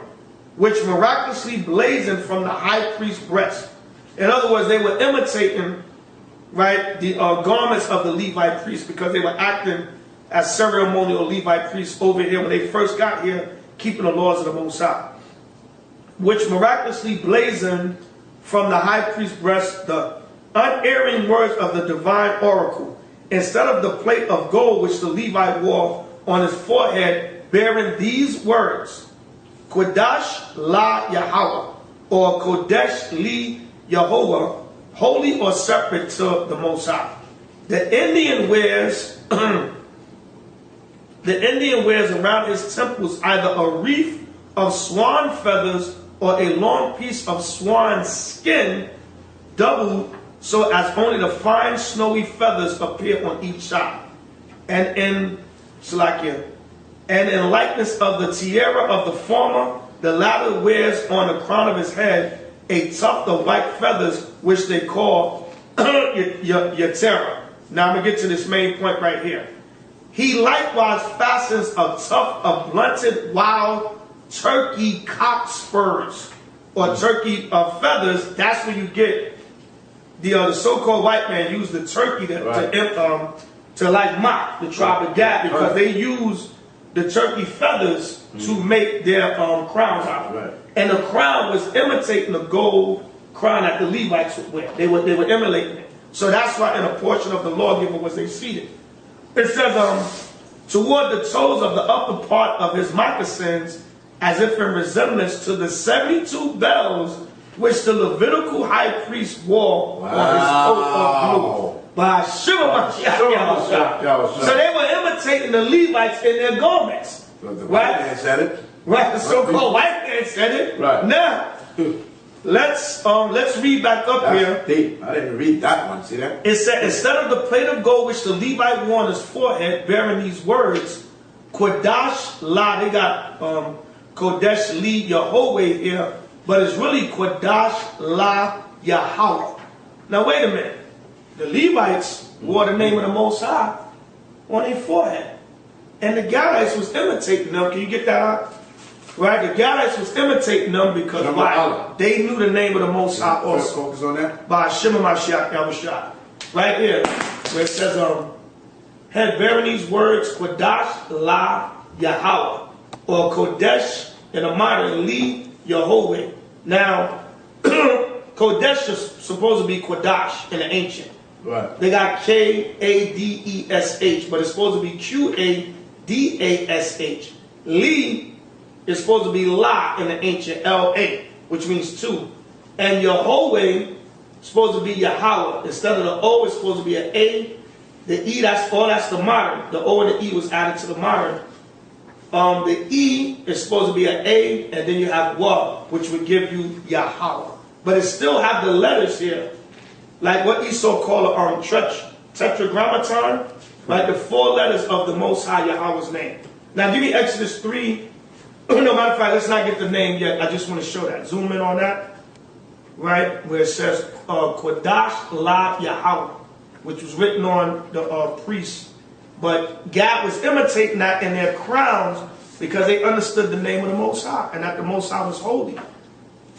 which miraculously blazoned from the high priest's breast. In other words, they were imitating, right, the garments of the Levite priests, because they were acting as ceremonial Levite priests over here when they first got here, keeping the laws of the Most High, which miraculously blazoned from the high priest's breast the unerring words of the divine oracle, instead of the plate of gold which the Levite wore on his forehead, bearing these words, Kodash la Yahweh, or Kodesh li Yehovah, holy or separate to the Most High. The Indian wears around his temples either a wreath of swan feathers or a long piece of swan skin, doubled so as only the fine snowy feathers appear on each side. And in likeness of the tiara of the former, the latter wears on the crown of his head a tuft of white feathers, which they call yatera. Now I'm going to get to this main point right here. He likewise fastens a tuft of blunted wild turkey cock spurs, or turkey feathers. That's where you get the so-called white man use the turkey to like mock the tribe of Gad, because they use the turkey feathers to make their crowns out of. Right. And the crown was imitating the gold crown that the Levites would wear. They were emulating it. So that's why in a portion of the lawgiver was they seated. It says, toward the toes of the upper part of his moccasins, as if in resemblance to the 72 bells which the Levitical high priest wore on his coat of blue. By Shema. So they were imitating the Levites in their garments. The right? white man said it. Right, the so-called white man said it. Right. Now, let's read back up here. Deep. I didn't read that one. See that? It said, instead of the plate of gold which the Levite wore on his forehead, bearing these words, Kodash La, they got Kodesh Li Yehovah here, but it's really Kodash La Yahweh. Now wait a minute. The Levites wore the name of the Most High on their forehead. And the Gadites was imitating them. Can you get that out? Right? The Gadites was imitating them because why? They knew the name of the Most High also. Focus on that. By Shema Mashiach Yahushua. Right here, where it says, had bearing these words, Kodash La Yahweh, or Kodesh in the modern Li Yehovah. Now, Kodesh is supposed to be Kodash in the ancient. Right. They got K-A-D-E-S-H, but it's supposed to be Q-A-D-A-S-H. Li is supposed to be La in the ancient, L-A, which means two. And Yehovah is supposed to be Yahweh. Instead of the O, it's supposed to be an A. The E, that's the modern. The O and the E was added to the modern. The E is supposed to be an A, and then you have Wa, which would give you Yahweh. But it still have the letters here, like what Esau called tetragrammaton, like the 4 letters of the Most High Yahweh's name. Now give me Exodus 3. No, matter of fact, let's not get the name yet. I just want to show that. Zoom in on that. Right? Where it says Kodash La Yahweh, which was written on the priests. But God was imitating that in their crowns because they understood the name of the Most High, and that the Most High was holy.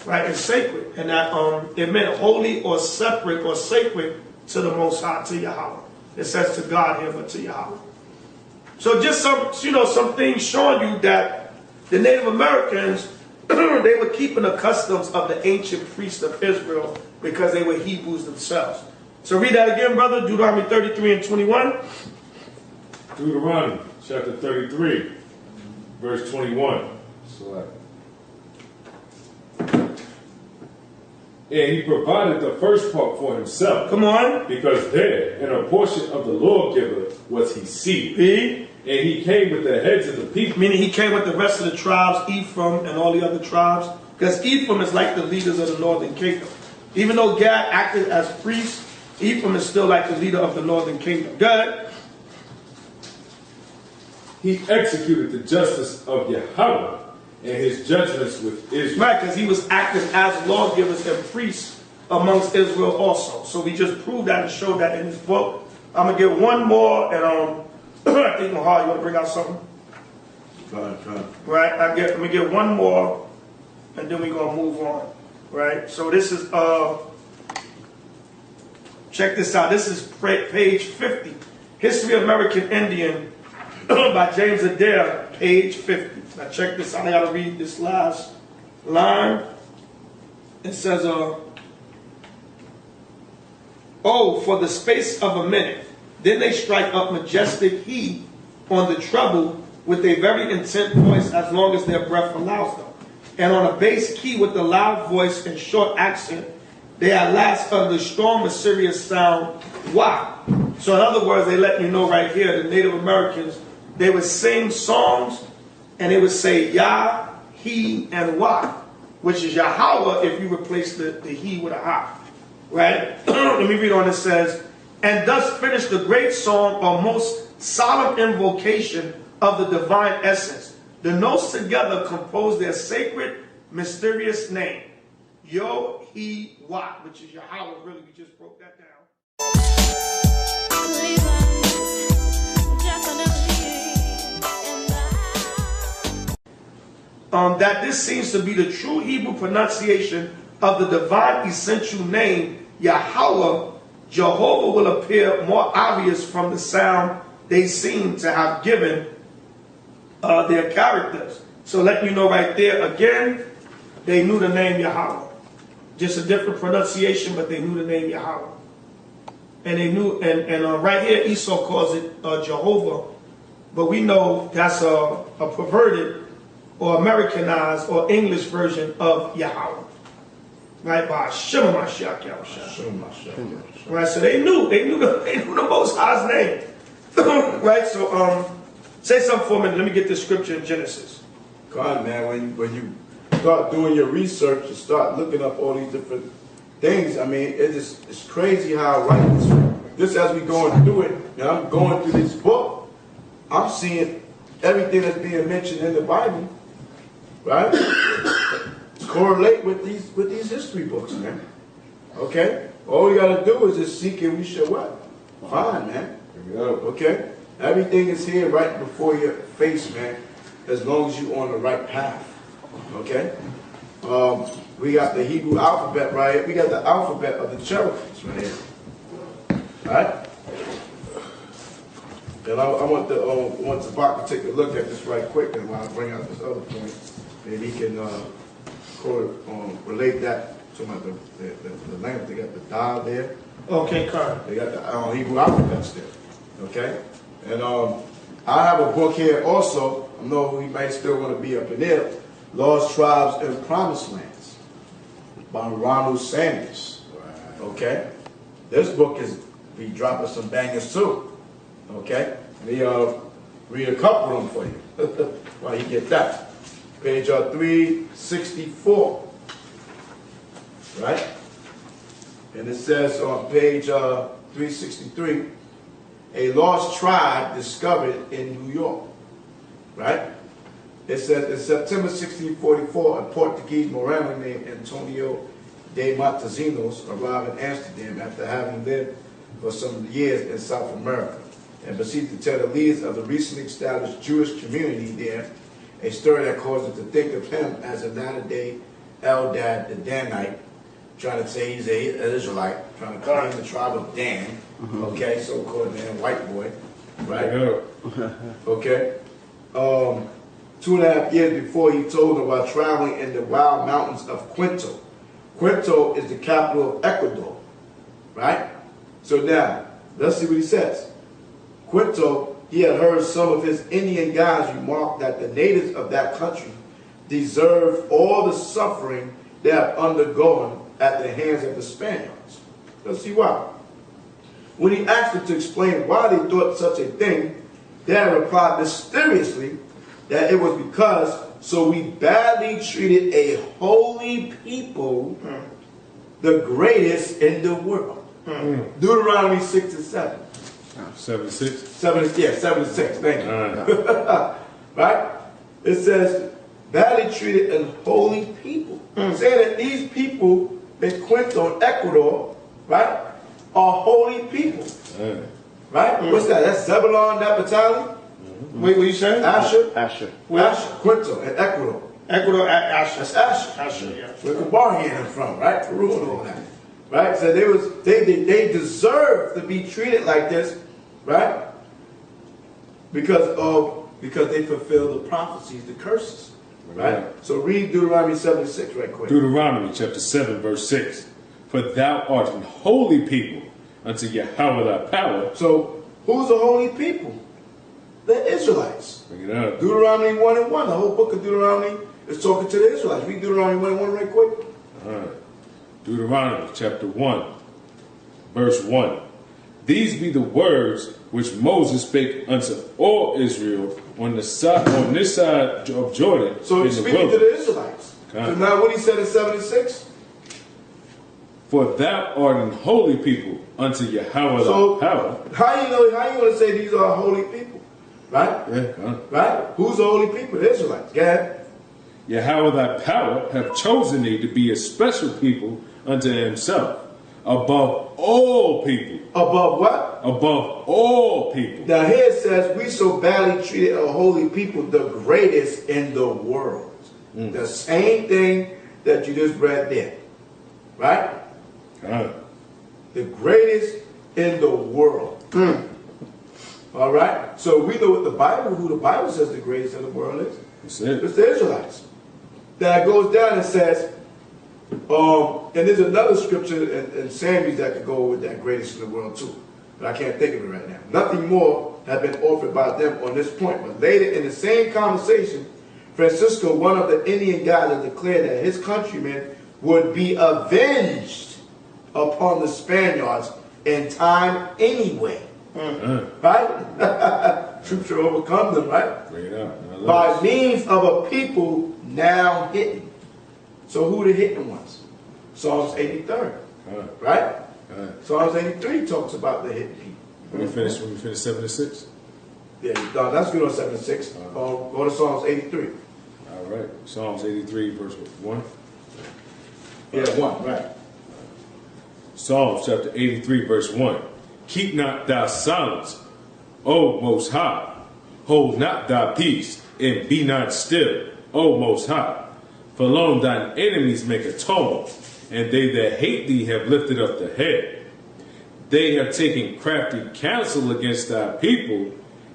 Right? And sacred. And that it meant holy or separate or sacred to the Most High, to Yahweh. It says to God here, but to Yahweh. So just some things showing you that the Native Americans, they were keeping the customs of the ancient priests of Israel because they were Hebrews themselves. So read that again, brother. Deuteronomy 33 and 21. Deuteronomy chapter 33, verse 21. Select. And he provided the first part for himself. Come on. Because there, in a portion of the lawgiver, was he seated. Read. And he came with the heads of the people. Meaning he came with the rest of the tribes, Ephraim and all the other tribes. Because Ephraim is like the leaders of the northern kingdom. Even though Gad acted as priest, Ephraim is still like the leader of the northern kingdom. Good. He executed the justice of Yahweh and his judgments with Israel. Right, because he was acting as lawgivers and priests amongst Israel also. So we just proved that and showed that in his book. I'm going to get one more, and I think Mahal, you want to bring out something? Fine. Right, I'm going to get one more, and then we're going to move on. Right, so this is, check this out. This is page 50. History of American Indian by James Adair, page 50. Now check this out. I got to read this last line. It says, oh, for the space of a minute, then they strike up majestic heat on the treble with a very intent voice as long as their breath allows them. And on a bass key with a loud voice and short accent, they at last utter the strong, mysterious sound, wah. So in other words, they let you know right here, the Native Americans, they would sing songs and they would say Yah, He, and Wah, which is Yahweh if you replace the He with a Ha. Right? Let me read on. It says, and thus finish the great song or most solemn invocation of the divine essence. The notes together compose their sacred, mysterious name. Yo, He, Wah, which is Yahweh. Really, we just broke that down. That this seems to be the true Hebrew pronunciation of the divine essential name, Yahweh. Jehovah will appear more obvious from the sound they seem to have given their characters. So let you know right there, again, they knew the name Yahweh. Just a different pronunciation, but they knew the name Yahweh. And they knew, and right here Esau calls it Jehovah, but we know that's a perverted or Americanized or English version of Yahweh. Right, by Shema Mashiach Yahushua. Right, so they knew the Most High's name. Right, so say something for me. Let me get this scripture in Genesis. God, man, when you start doing your research and start looking up all these different things, I mean, it's crazy how right this as we going through it, and I'm going through this book, I'm seeing everything that's being mentioned in the Bible, right? Correlate with these history books, man. Okay? All we gotta do is just seek and we shall what? Find, man. Okay? Everything is here right before your face, man, as long as you're on the right path. Okay? We got the Hebrew alphabet right here. We got the alphabet of the Cherokees right here. Alright? And I want Zabak to take a look at this right quick, and while I bring out this other point, and he can relate that to the language. They got the dial there. Okay, Carl. They got the Hebrew alphabets there. Okay? And I have a book here also. I know he might still want to be up in there. Lost Tribes and Promised Lands by Ronald Sanders. Okay? This book is be dropping some bangers too. Okay? Let me read a couple of them for you while you get that. Page 364. Right? And it says on page 363, a lost tribe discovered in New York. Right? It says in September 1644, a Portuguese Moreno named Antonio de Matosinhos arrived in Amsterdam after having lived for some years in South America and proceeded to tell the leaders of the recently established Jewish community there a story that caused them to think of him as a latter-day Eldad the Danite, trying to say he's an Israelite, trying to claim the tribe of Dan, okay, so-called Dan, white boy, right? Okay. 2.5 years before, he told them about traveling in the wild mountains of Quito. Quito is the capital of Ecuador, right? So now, let's see what he says. Quito, he had heard some of his Indian guys remark that the natives of that country deserve all the suffering they have undergone at the hands of the Spaniards. Let's see why. When he asked them to explain why they thought such a thing, they had replied mysteriously that it was because so we badly treated a holy people, the greatest in the world. Deuteronomy 6 and 7. 76? 76, thank you. Right? It says, badly treated unholy people. Saying that these people in Quito, Ecuador, right, are holy people. Right? What's that? That's Zebulon, Naphtali? Wait, what you saying? Asher? Asher. Asher, Quito, and Ecuador. Ecuador, Asher. That's Asher. Asher, yeah. Where Kabarian is from, right? Peru and all that. Right? So they deserve to be treated like this, right? Because they fulfill the prophecies, the curses. Right? So read Deuteronomy 7:6 right quick. Deuteronomy chapter 7, verse 6. For thou art an holy people unto Yahweh thy power. So who's the holy people? The Israelites. Bring it up. Deuteronomy 1:1. The whole book of Deuteronomy is talking to the Israelites. Read Deuteronomy 1:1 right quick. All right. Deuteronomy chapter 1, verse 1. These be the words which Moses spake unto all Israel on this side of Jordan. So he's speaking to the Israelites. Okay. So now what he said in 7 and 6? For thou art an holy people unto Yahweh So thy power. how you going to say these are holy people? Right? Yeah, Right? Who's the holy people? The Israelites. Go ahead. Yahweh thy power have chosen thee to be a special people unto himself, above all people. Above what? Above all people. Now here it says, we so badly treated a holy people, the greatest in the world. The same thing that you just read there. Right? The greatest in the world. All right? So we know what who the Bible says the greatest in the world is. That's it. It's the Israelites. Then it goes down and says, and there's another scripture in Samuel that could go with that greatest in the world too. But I can't think of it right now. Nothing more had been offered by them on this point. But later in the same conversation, Francisco, one of the Indian guys, declared that his countrymen would be avenged upon the Spaniards in time anyway. Right? Troops shall overcome them, right? Bring it up. By means of a people now hidden. So who the hidden ones? Psalms 83. Right? Psalms 83 talks about the hidden people. When we finish 7 and 6? Yeah, no, that's good on 7 and 6. Go to Psalms 83. All right. Psalms 83, verse 1. Yeah, 1, right. Psalms chapter 83, verse 1. Keep not thy silence, O Most High. Hold not thy peace, and be not still, O Most High. For lo, thine enemies make a tumult, and they that hate thee have lifted up the head. They have taken crafty counsel against thy people,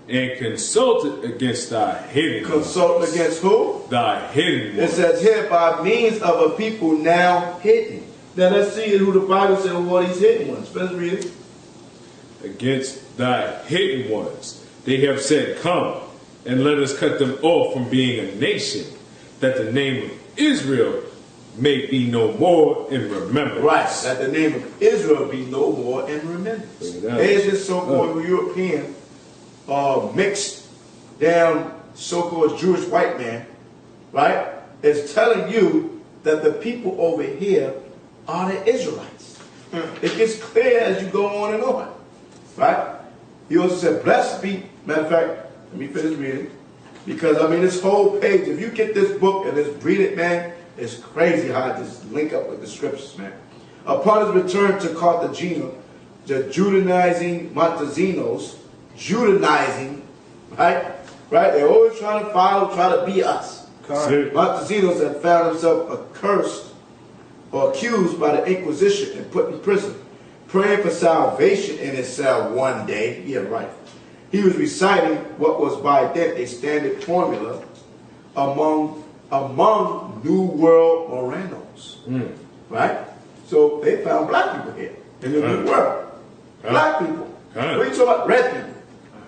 and consulted against thy hidden Consult ones. against who? Thy hidden It ones. says here, by means of a people now hidden. Now let's see who the Bible said who are these hidden ones. Let's read it. Against thy hidden ones. They have said, come, and let us cut them off from being a nation, that the name of Israel may be no more in remembrance. Right, that the name of Israel be no more in remembrance. Bring it out. There's this so-called European mixed down so-called Jewish white man, right, is telling you that the people over here are the Israelites. It gets clear as you go on and on, right? He also said, blessed be, matter of fact, let me finish reading, because I mean this whole page, if you get this book and just read it, man, it's crazy how I just link up with the scriptures, man. Upon his return to Carthagena, the Judaizing Montezinos, right? They're always trying to follow, try to be us. Montezinos had found himself accursed or accused by the Inquisition and put in prison, praying for salvation in his cell one day. Yeah, right. He was reciting what was by then a standard formula among New World Moranos. Right? So they found black people here in the New World. Black people. What are you talking about? Red people.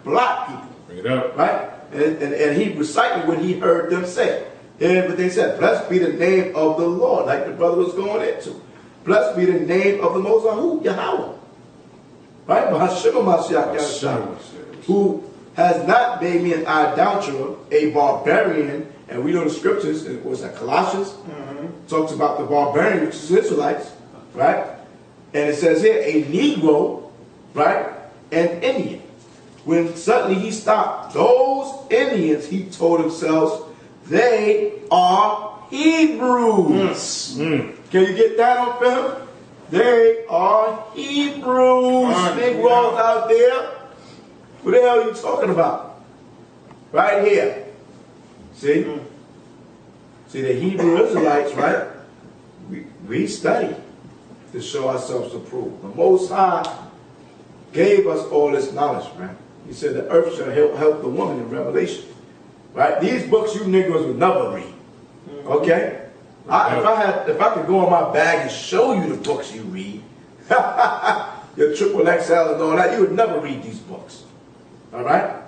Black people. Bring it up. Right? And he recited what he heard them say. And but they said, blessed be the name of the Lord, like the brother was going into. Blessed be the name of the Most High, who? Yahweh. Right? Who has not made me an idolater, a barbarian, and we know the scriptures, it was that Colossians, talks about the barbarian, which is Israelites, right? And it says here, a Negro, right, an Indian. When suddenly he stopped, those Indians, he told himself, they are Hebrews. Can you get that on film? They are Hebrews. Negroes out there. What the hell are you talking about? Right here. See? See, the Hebrew Israelites, right? We study to show ourselves approved. The Most High gave us all this knowledge, man. He said the earth shall help the woman in Revelation. Right? These books you Negroes would never read. Okay? If I could go on my bag and show you the books you read, your triple XL and all that, you would never read these books. All right?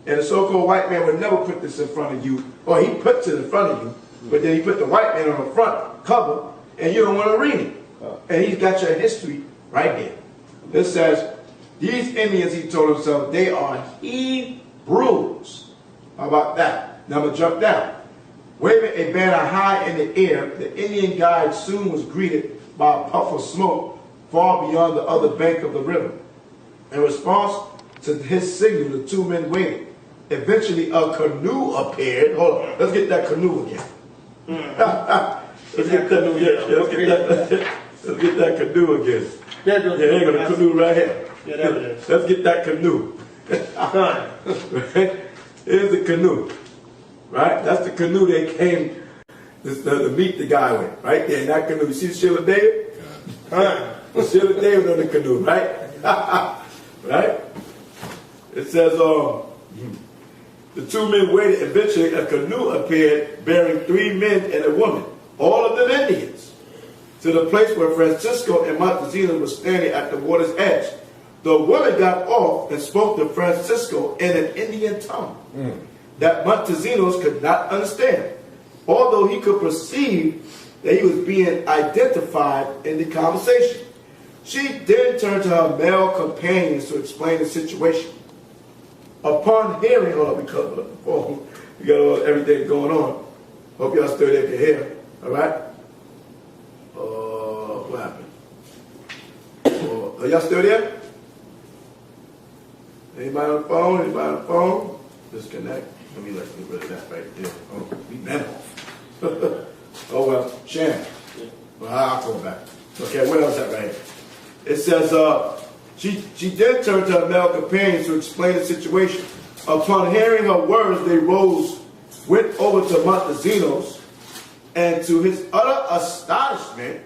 And the so-called white man would never put this in front of you, or he puts it in front of you, but then he put the white man on the front cover, and you don't want to read it. And he's got your history right here. This says, these Indians, he told himself, they are Hebrews. How about that? Now I'm going to jump down. Waving a banner high in the air, the Indian guide soon was greeted by a puff of smoke far beyond the other bank of the river. In response to his signal, the two men waited. Eventually, a canoe appeared. Hold on, let's get that canoe again. Let's get canoe again. Let's get that canoe again. Yeah, there you go, the canoe right here. Yeah, there it is. Let's get that canoe. Here's the canoe. Right? That's the canoe they came to meet the guy with. Right there in that canoe. You see Sheila David? Sheila David on the canoe, right? Right? It says, the two men waited. Eventually, a canoe appeared bearing 3 men and a woman, all of them Indians, to the place where Francisco and Montezino were standing at the water's edge. The woman got off and spoke to Francisco in an Indian tongue that Montesinos could not understand, although he could perceive that he was being identified in the conversation. She then turned to her male companions to explain the situation. Upon hearing, hold on, we cut the phone. We got everything going on. Hope y'all still there can hear. All right? What happened? Are y'all still there? Anybody on the phone? Anybody on the phone? Disconnect. Let me get rid of that right there. Oh, we been off. Oh well, Shannon. Well, I'll go back. Okay, what else is that right here? It says, she then turned to her male companions to explain the situation. Upon hearing her words, they rose, went over to Montesinos, and to his utter astonishment,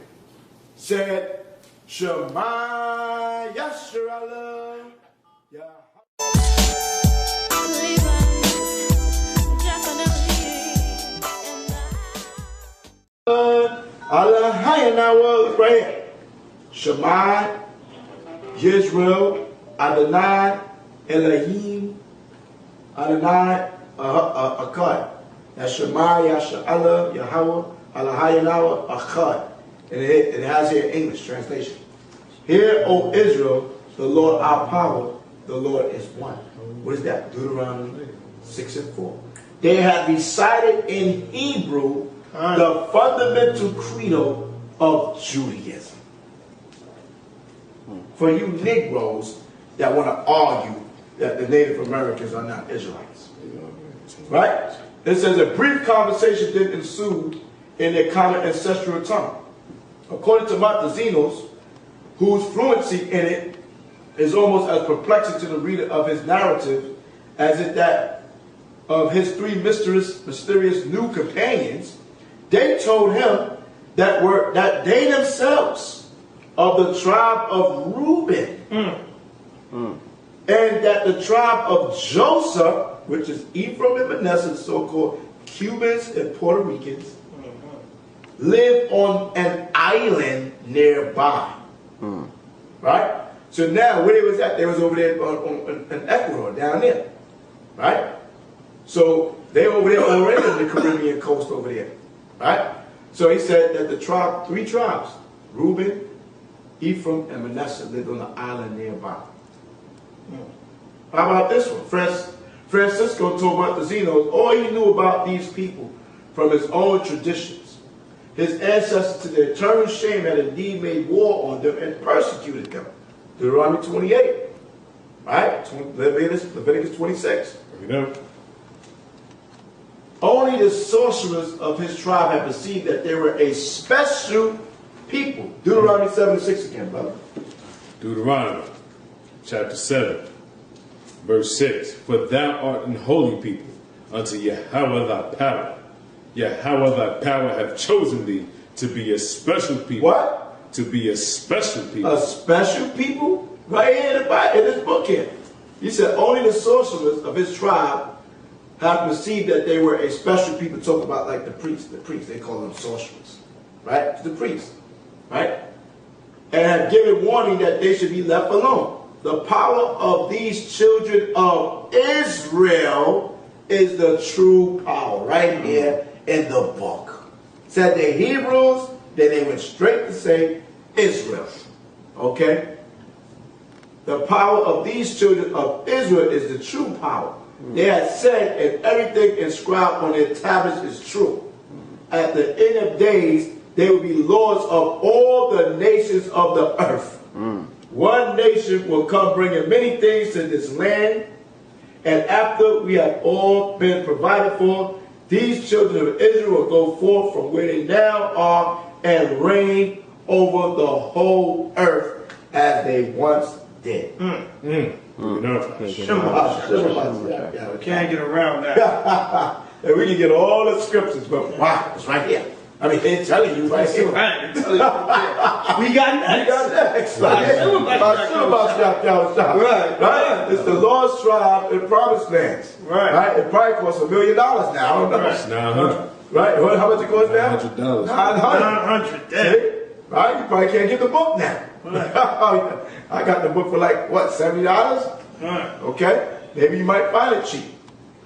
said, Shema Yashrala. Allah high now was right here. Shema, Yisrael, Adonai, Elohim, Adonai, Akkad. That's Shema, Yasha'Allah, Yahweh, Allah Akkad. And it has here English translation. Hear, O Israel, the Lord our power, the Lord is one. What is that? Deuteronomy 6:4. They had recited in Hebrew the fundamental credo of Judaism. For you Negroes that want to argue that the Native Americans are not Israelites. Right? It says a brief conversation then ensued in their common ancestral tongue. According to Montesinos, whose fluency in it is almost as perplexing to the reader of his narrative as is that of his 3 mysterious new companions, they told him that they themselves of the tribe of Reuben, and that the tribe of Joseph, which is Ephraim and Manasseh, so-called Cubans and Puerto Ricans, live on an island nearby. Right? So now, where they was at, they was over there in Ecuador, down there. Right? So they over there already on the Caribbean coast over there. Right? So he said that the 3 tribes, Reuben, Ephraim, and Manasseh, lived on the island nearby. How about this one? Francisco told Montesinos all he knew about these people from his own traditions. His ancestors, to their eternal shame, had indeed made war on them and persecuted them. Deuteronomy 28. Right? Leviticus 26. You know. only the sorcerers of his tribe had perceived that they were a special people. Deuteronomy 7:6 again, brother. Deuteronomy chapter 7, verse 6. For thou art an holy people unto Yahweh thy power. Yahweh thy power hath chosen thee to be a special people. What? To be a special people. A special people? Right here in the Bible, in this book here. He said only the sorcerers of his tribe have perceived that they were a special people. Talk about like the priests. The priests, they call them sorcerers. Right? The priests. Right? And have given warning that they should be left alone. The power of these children of Israel is the true power. Right here in the book. Said the Hebrews, then they went straight to say Israel. Okay? The power of these children of Israel is the true power. They had said, and everything inscribed on their tablets is true. At the end of days, they will be lords of all the nations of the earth. One nation will come bringing many things to this land, and after we have all been provided for, these children of Israel will go forth from where they now are and reign over the whole earth as they once did. Can't get around that. And we can get all the scriptures, but wow, it's right here. I mean, they're telling you right here. Right. We got next. Right. It's the Lord's tribe in promised lands. Right. It probably costs $1 million now. I don't know. It's 900. Right. How much it costs now? $900. 900. See? Right. You probably can't get the book now. Right. I got the book for like what, $70? Right. Okay. Maybe you might find it cheap.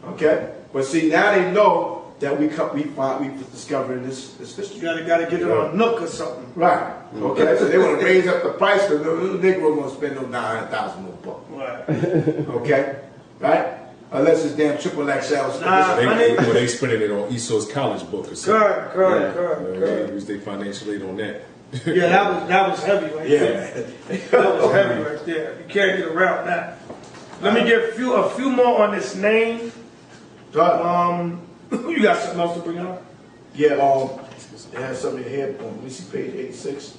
Okay. But see, now they know that we discovered this history. You gotta get it on Nook or something. Right. Okay. So they want to raise up the price because the little Negro won't spend no $900,000 more book. Right. Okay. Right. Unless it's damn triple XL. They spending it on Esau's college book or something. Correct. They use their financial aid on that. Yeah, that was heavy right there. That was heavy right there. You can't get around that. Let me get a few more on this name. You got something else to bring up? Yeah, they have something here. Let me see page 86.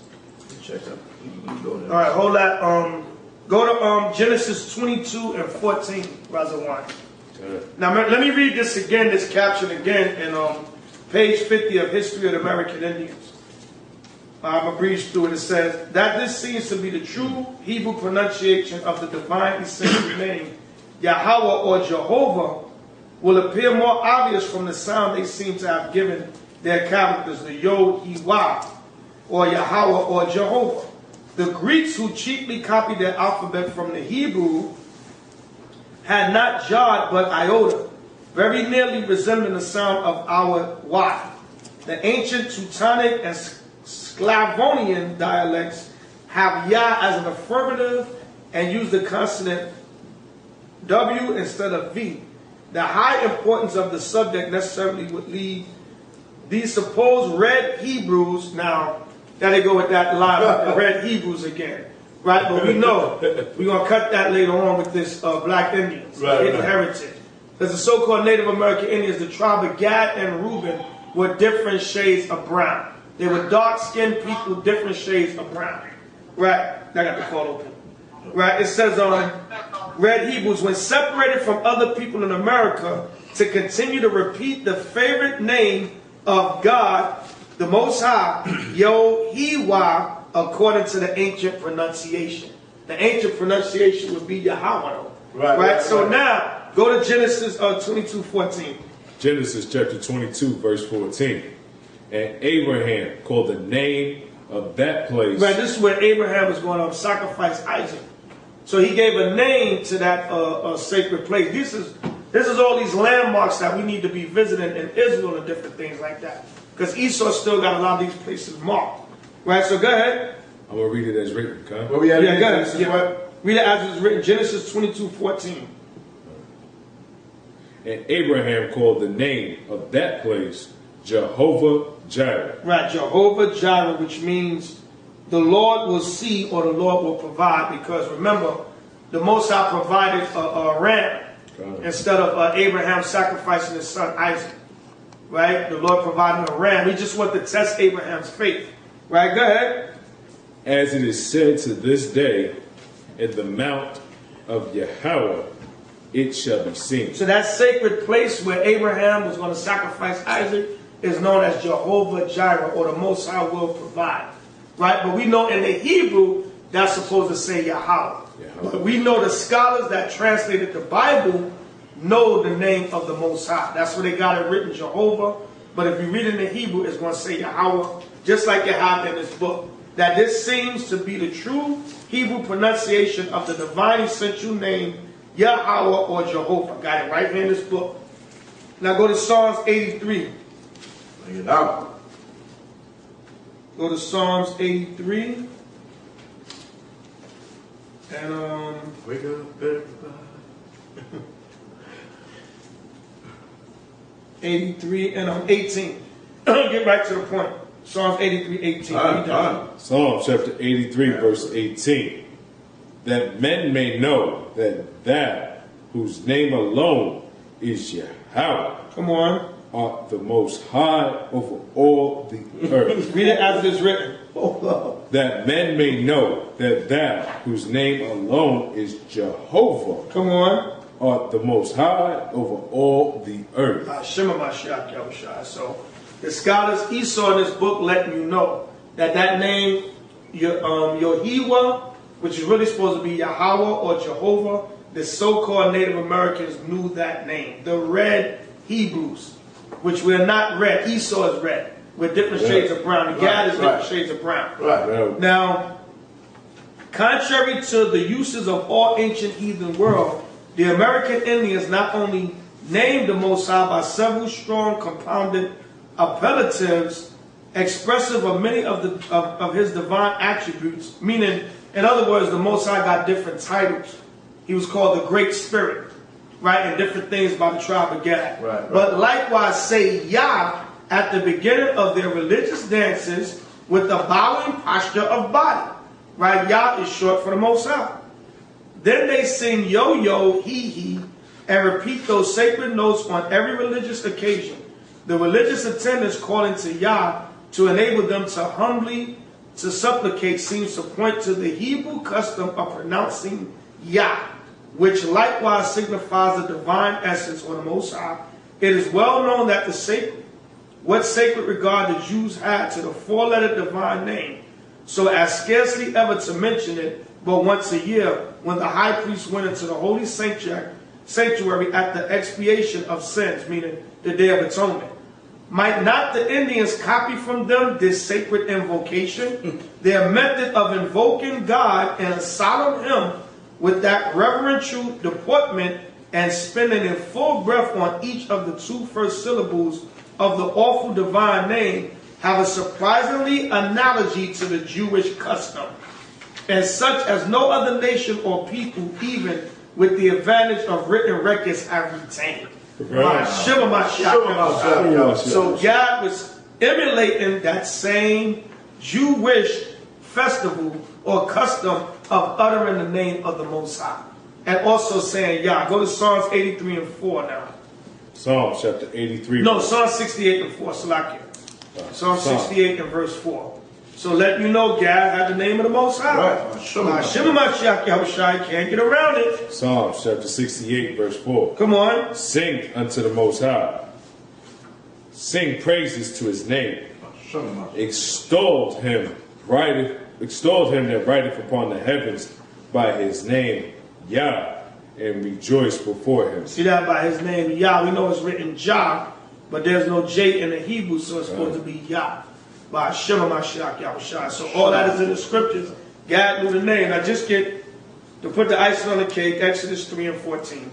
Check that. You go there. All right, hold that. Go to Genesis 22 and 14, Razawan. Now let me read this again, this caption again in page 50 of History of the American Indians. I'm going to breeze through it. It says, that this seems to be the true Hebrew pronunciation of the divine essential name, Yahweh or Jehovah, will appear more obvious from the sound they seem to have given their characters, the Yod, Iwa, or Yahweh or Jehovah. The Greeks, who cheaply copied their alphabet from the Hebrew, had not Yod but iota, very nearly resembling the sound of our Y. The ancient Teutonic and Sclavonian dialects have Ya as an affirmative and use the consonant W instead of V. The high importance of the subject necessarily would lead these supposed red Hebrews, now, there they go with that line, with the red Hebrews again, right? But we know we're going to cut that later on with this black Indians, hidden heritage. Because the so-called Native American Indians, the tribe of Gad and Reuben, were different shades of brown. They were dark-skinned people, different shades of brown. Right? I got the call open. Right? It says red Hebrews, when separated from other people in America, to continue to repeat the favorite name of God, the Most High, Yod-Heh-Wah, according to the ancient pronunciation. The ancient pronunciation would be Yahweh. Right? So now, go to Genesis 22:14. Genesis chapter 22, verse 14. And Abraham called the name of that place. Right, this is where Abraham was going to sacrifice Isaac. So he gave a name to that sacred place. This is all these landmarks that we need to be visiting in Israel and different things like that. Because Esau still got a lot of these places marked. Right, so go ahead. I'm going to read it as written, okay? Where we at? Yeah, go ahead. Yeah. Read it as it's written. Genesis 22:14. And Abraham called the name of that place Jehovah Jireh. Right, Jehovah Jireh, which means the Lord will see or the Lord will provide. Because remember, the Most High provided a ram instead of Abraham sacrificing his son Isaac. right? The Lord provided a ram. He just wanted to test Abraham's faith, right? Go ahead. As it is said to this day, in the mount of Yahweh it shall be seen. So that sacred place where Abraham was going to sacrifice Isaac is known as Jehovah Jireh, or the Most High will provide, right? But we know in the Hebrew that's supposed to say Yahweh. But we know the scholars that translated the Bible know the name of the Most High. That's where they got it written, Jehovah. But if you read in the Hebrew, it's going to say Yahweh, just like you have in this book. That this seems to be the true Hebrew pronunciation of the divine essential name Yahweh or Jehovah. Got it right here in this book. Now go to Psalms 83. Bring it out. Go to Psalms 83. And Wake up, everybody. 83 and 18. Get right to the point. Psalms 83, 18. Psalm chapter 83, verse 18. That men may know that whose name alone is Yahweh. Come on. Art the most high over all the earth. Read it as it is written. That men may know that whose name alone is Jehovah. Come on. Art the most high over all the earth. Shema Mashiach Yahushua. So the scholars Esau in this book letting you know that name, Yohiwa, which is really supposed to be Yahweh or Jehovah, the so-called Native Americans knew that name. The red Hebrews, which we're not red. Esau is red. With different shades of brown. The Gad is different shades of brown. Right. Now, contrary to the uses of all ancient heathen world, the American Indians not only named the Most High by several strong compounded appellatives expressive of many of his divine attributes, meaning, in other words, the Most High got different titles. He was called the Great Spirit, right, and different things by the tribe of Gad. Right. But likewise say Yah at the beginning of their religious dances with the bowing posture of body. Right? Yah is short for the Most High. Then they sing yo-yo, he, and repeat those sacred notes on every religious occasion. The religious attendants calling to Yah to enable them to humbly to supplicate seems to point to the Hebrew custom of pronouncing Yah, which likewise signifies the divine essence or the Most High. It is well known that what sacred regard the Jews had to the four-letter divine name, so as scarcely ever to mention it but once a year when the high priest went into the holy sanctuary at the expiation of sins, meaning the Day of Atonement. Might not the Indians copy from them this sacred invocation? Their method of invoking God in a solemn hymn with that reverential deportment and spending in full breath on each of the two first syllables of the awful divine name have a surprisingly analogy to the Jewish custom, and such as no other nation or people, even with the advantage of written records, have retained. Shema Mashiach. So God was emulating that same Jewish festival or custom of uttering the name of the Most High, and also saying Yah. Go to Psalms 83 and 4 now. Psalm chapter 83. No, Psalm 68 and 4, Salakia. Psalm 68 and verse 4. So let you know, Gad had the name of the Most High. Right. Shema Mashiach Yahushua, can't get around it. Psalm chapter 68, verse 4. Come on. Sing unto the Most High. Sing praises to his name. Extolled him that rideth upon the heavens by his name, Yah, and rejoice before him. See that by his name, Yah. We know it's written Jah, but there's no J in the Hebrew, so it's supposed to be Yah. By Shema Mashiach Yahushua. So all that is in the scriptures. God knew the name. Now just get, to put the icing on the cake, Exodus 3 and 14.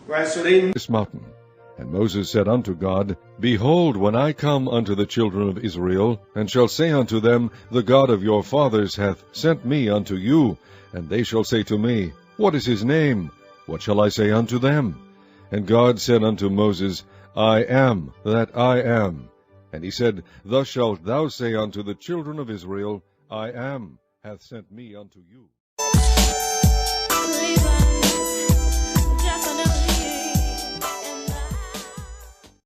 Right, so they... This mountain. And Moses said unto God, Behold, when I come unto the children of Israel, and shall say unto them, The God of your fathers hath sent me unto you, and they shall say to me, What is his name? What shall I say unto them? And God said unto Moses, I am that I am. And he said, Thus shalt thou say unto the children of Israel, I am hath sent me unto you.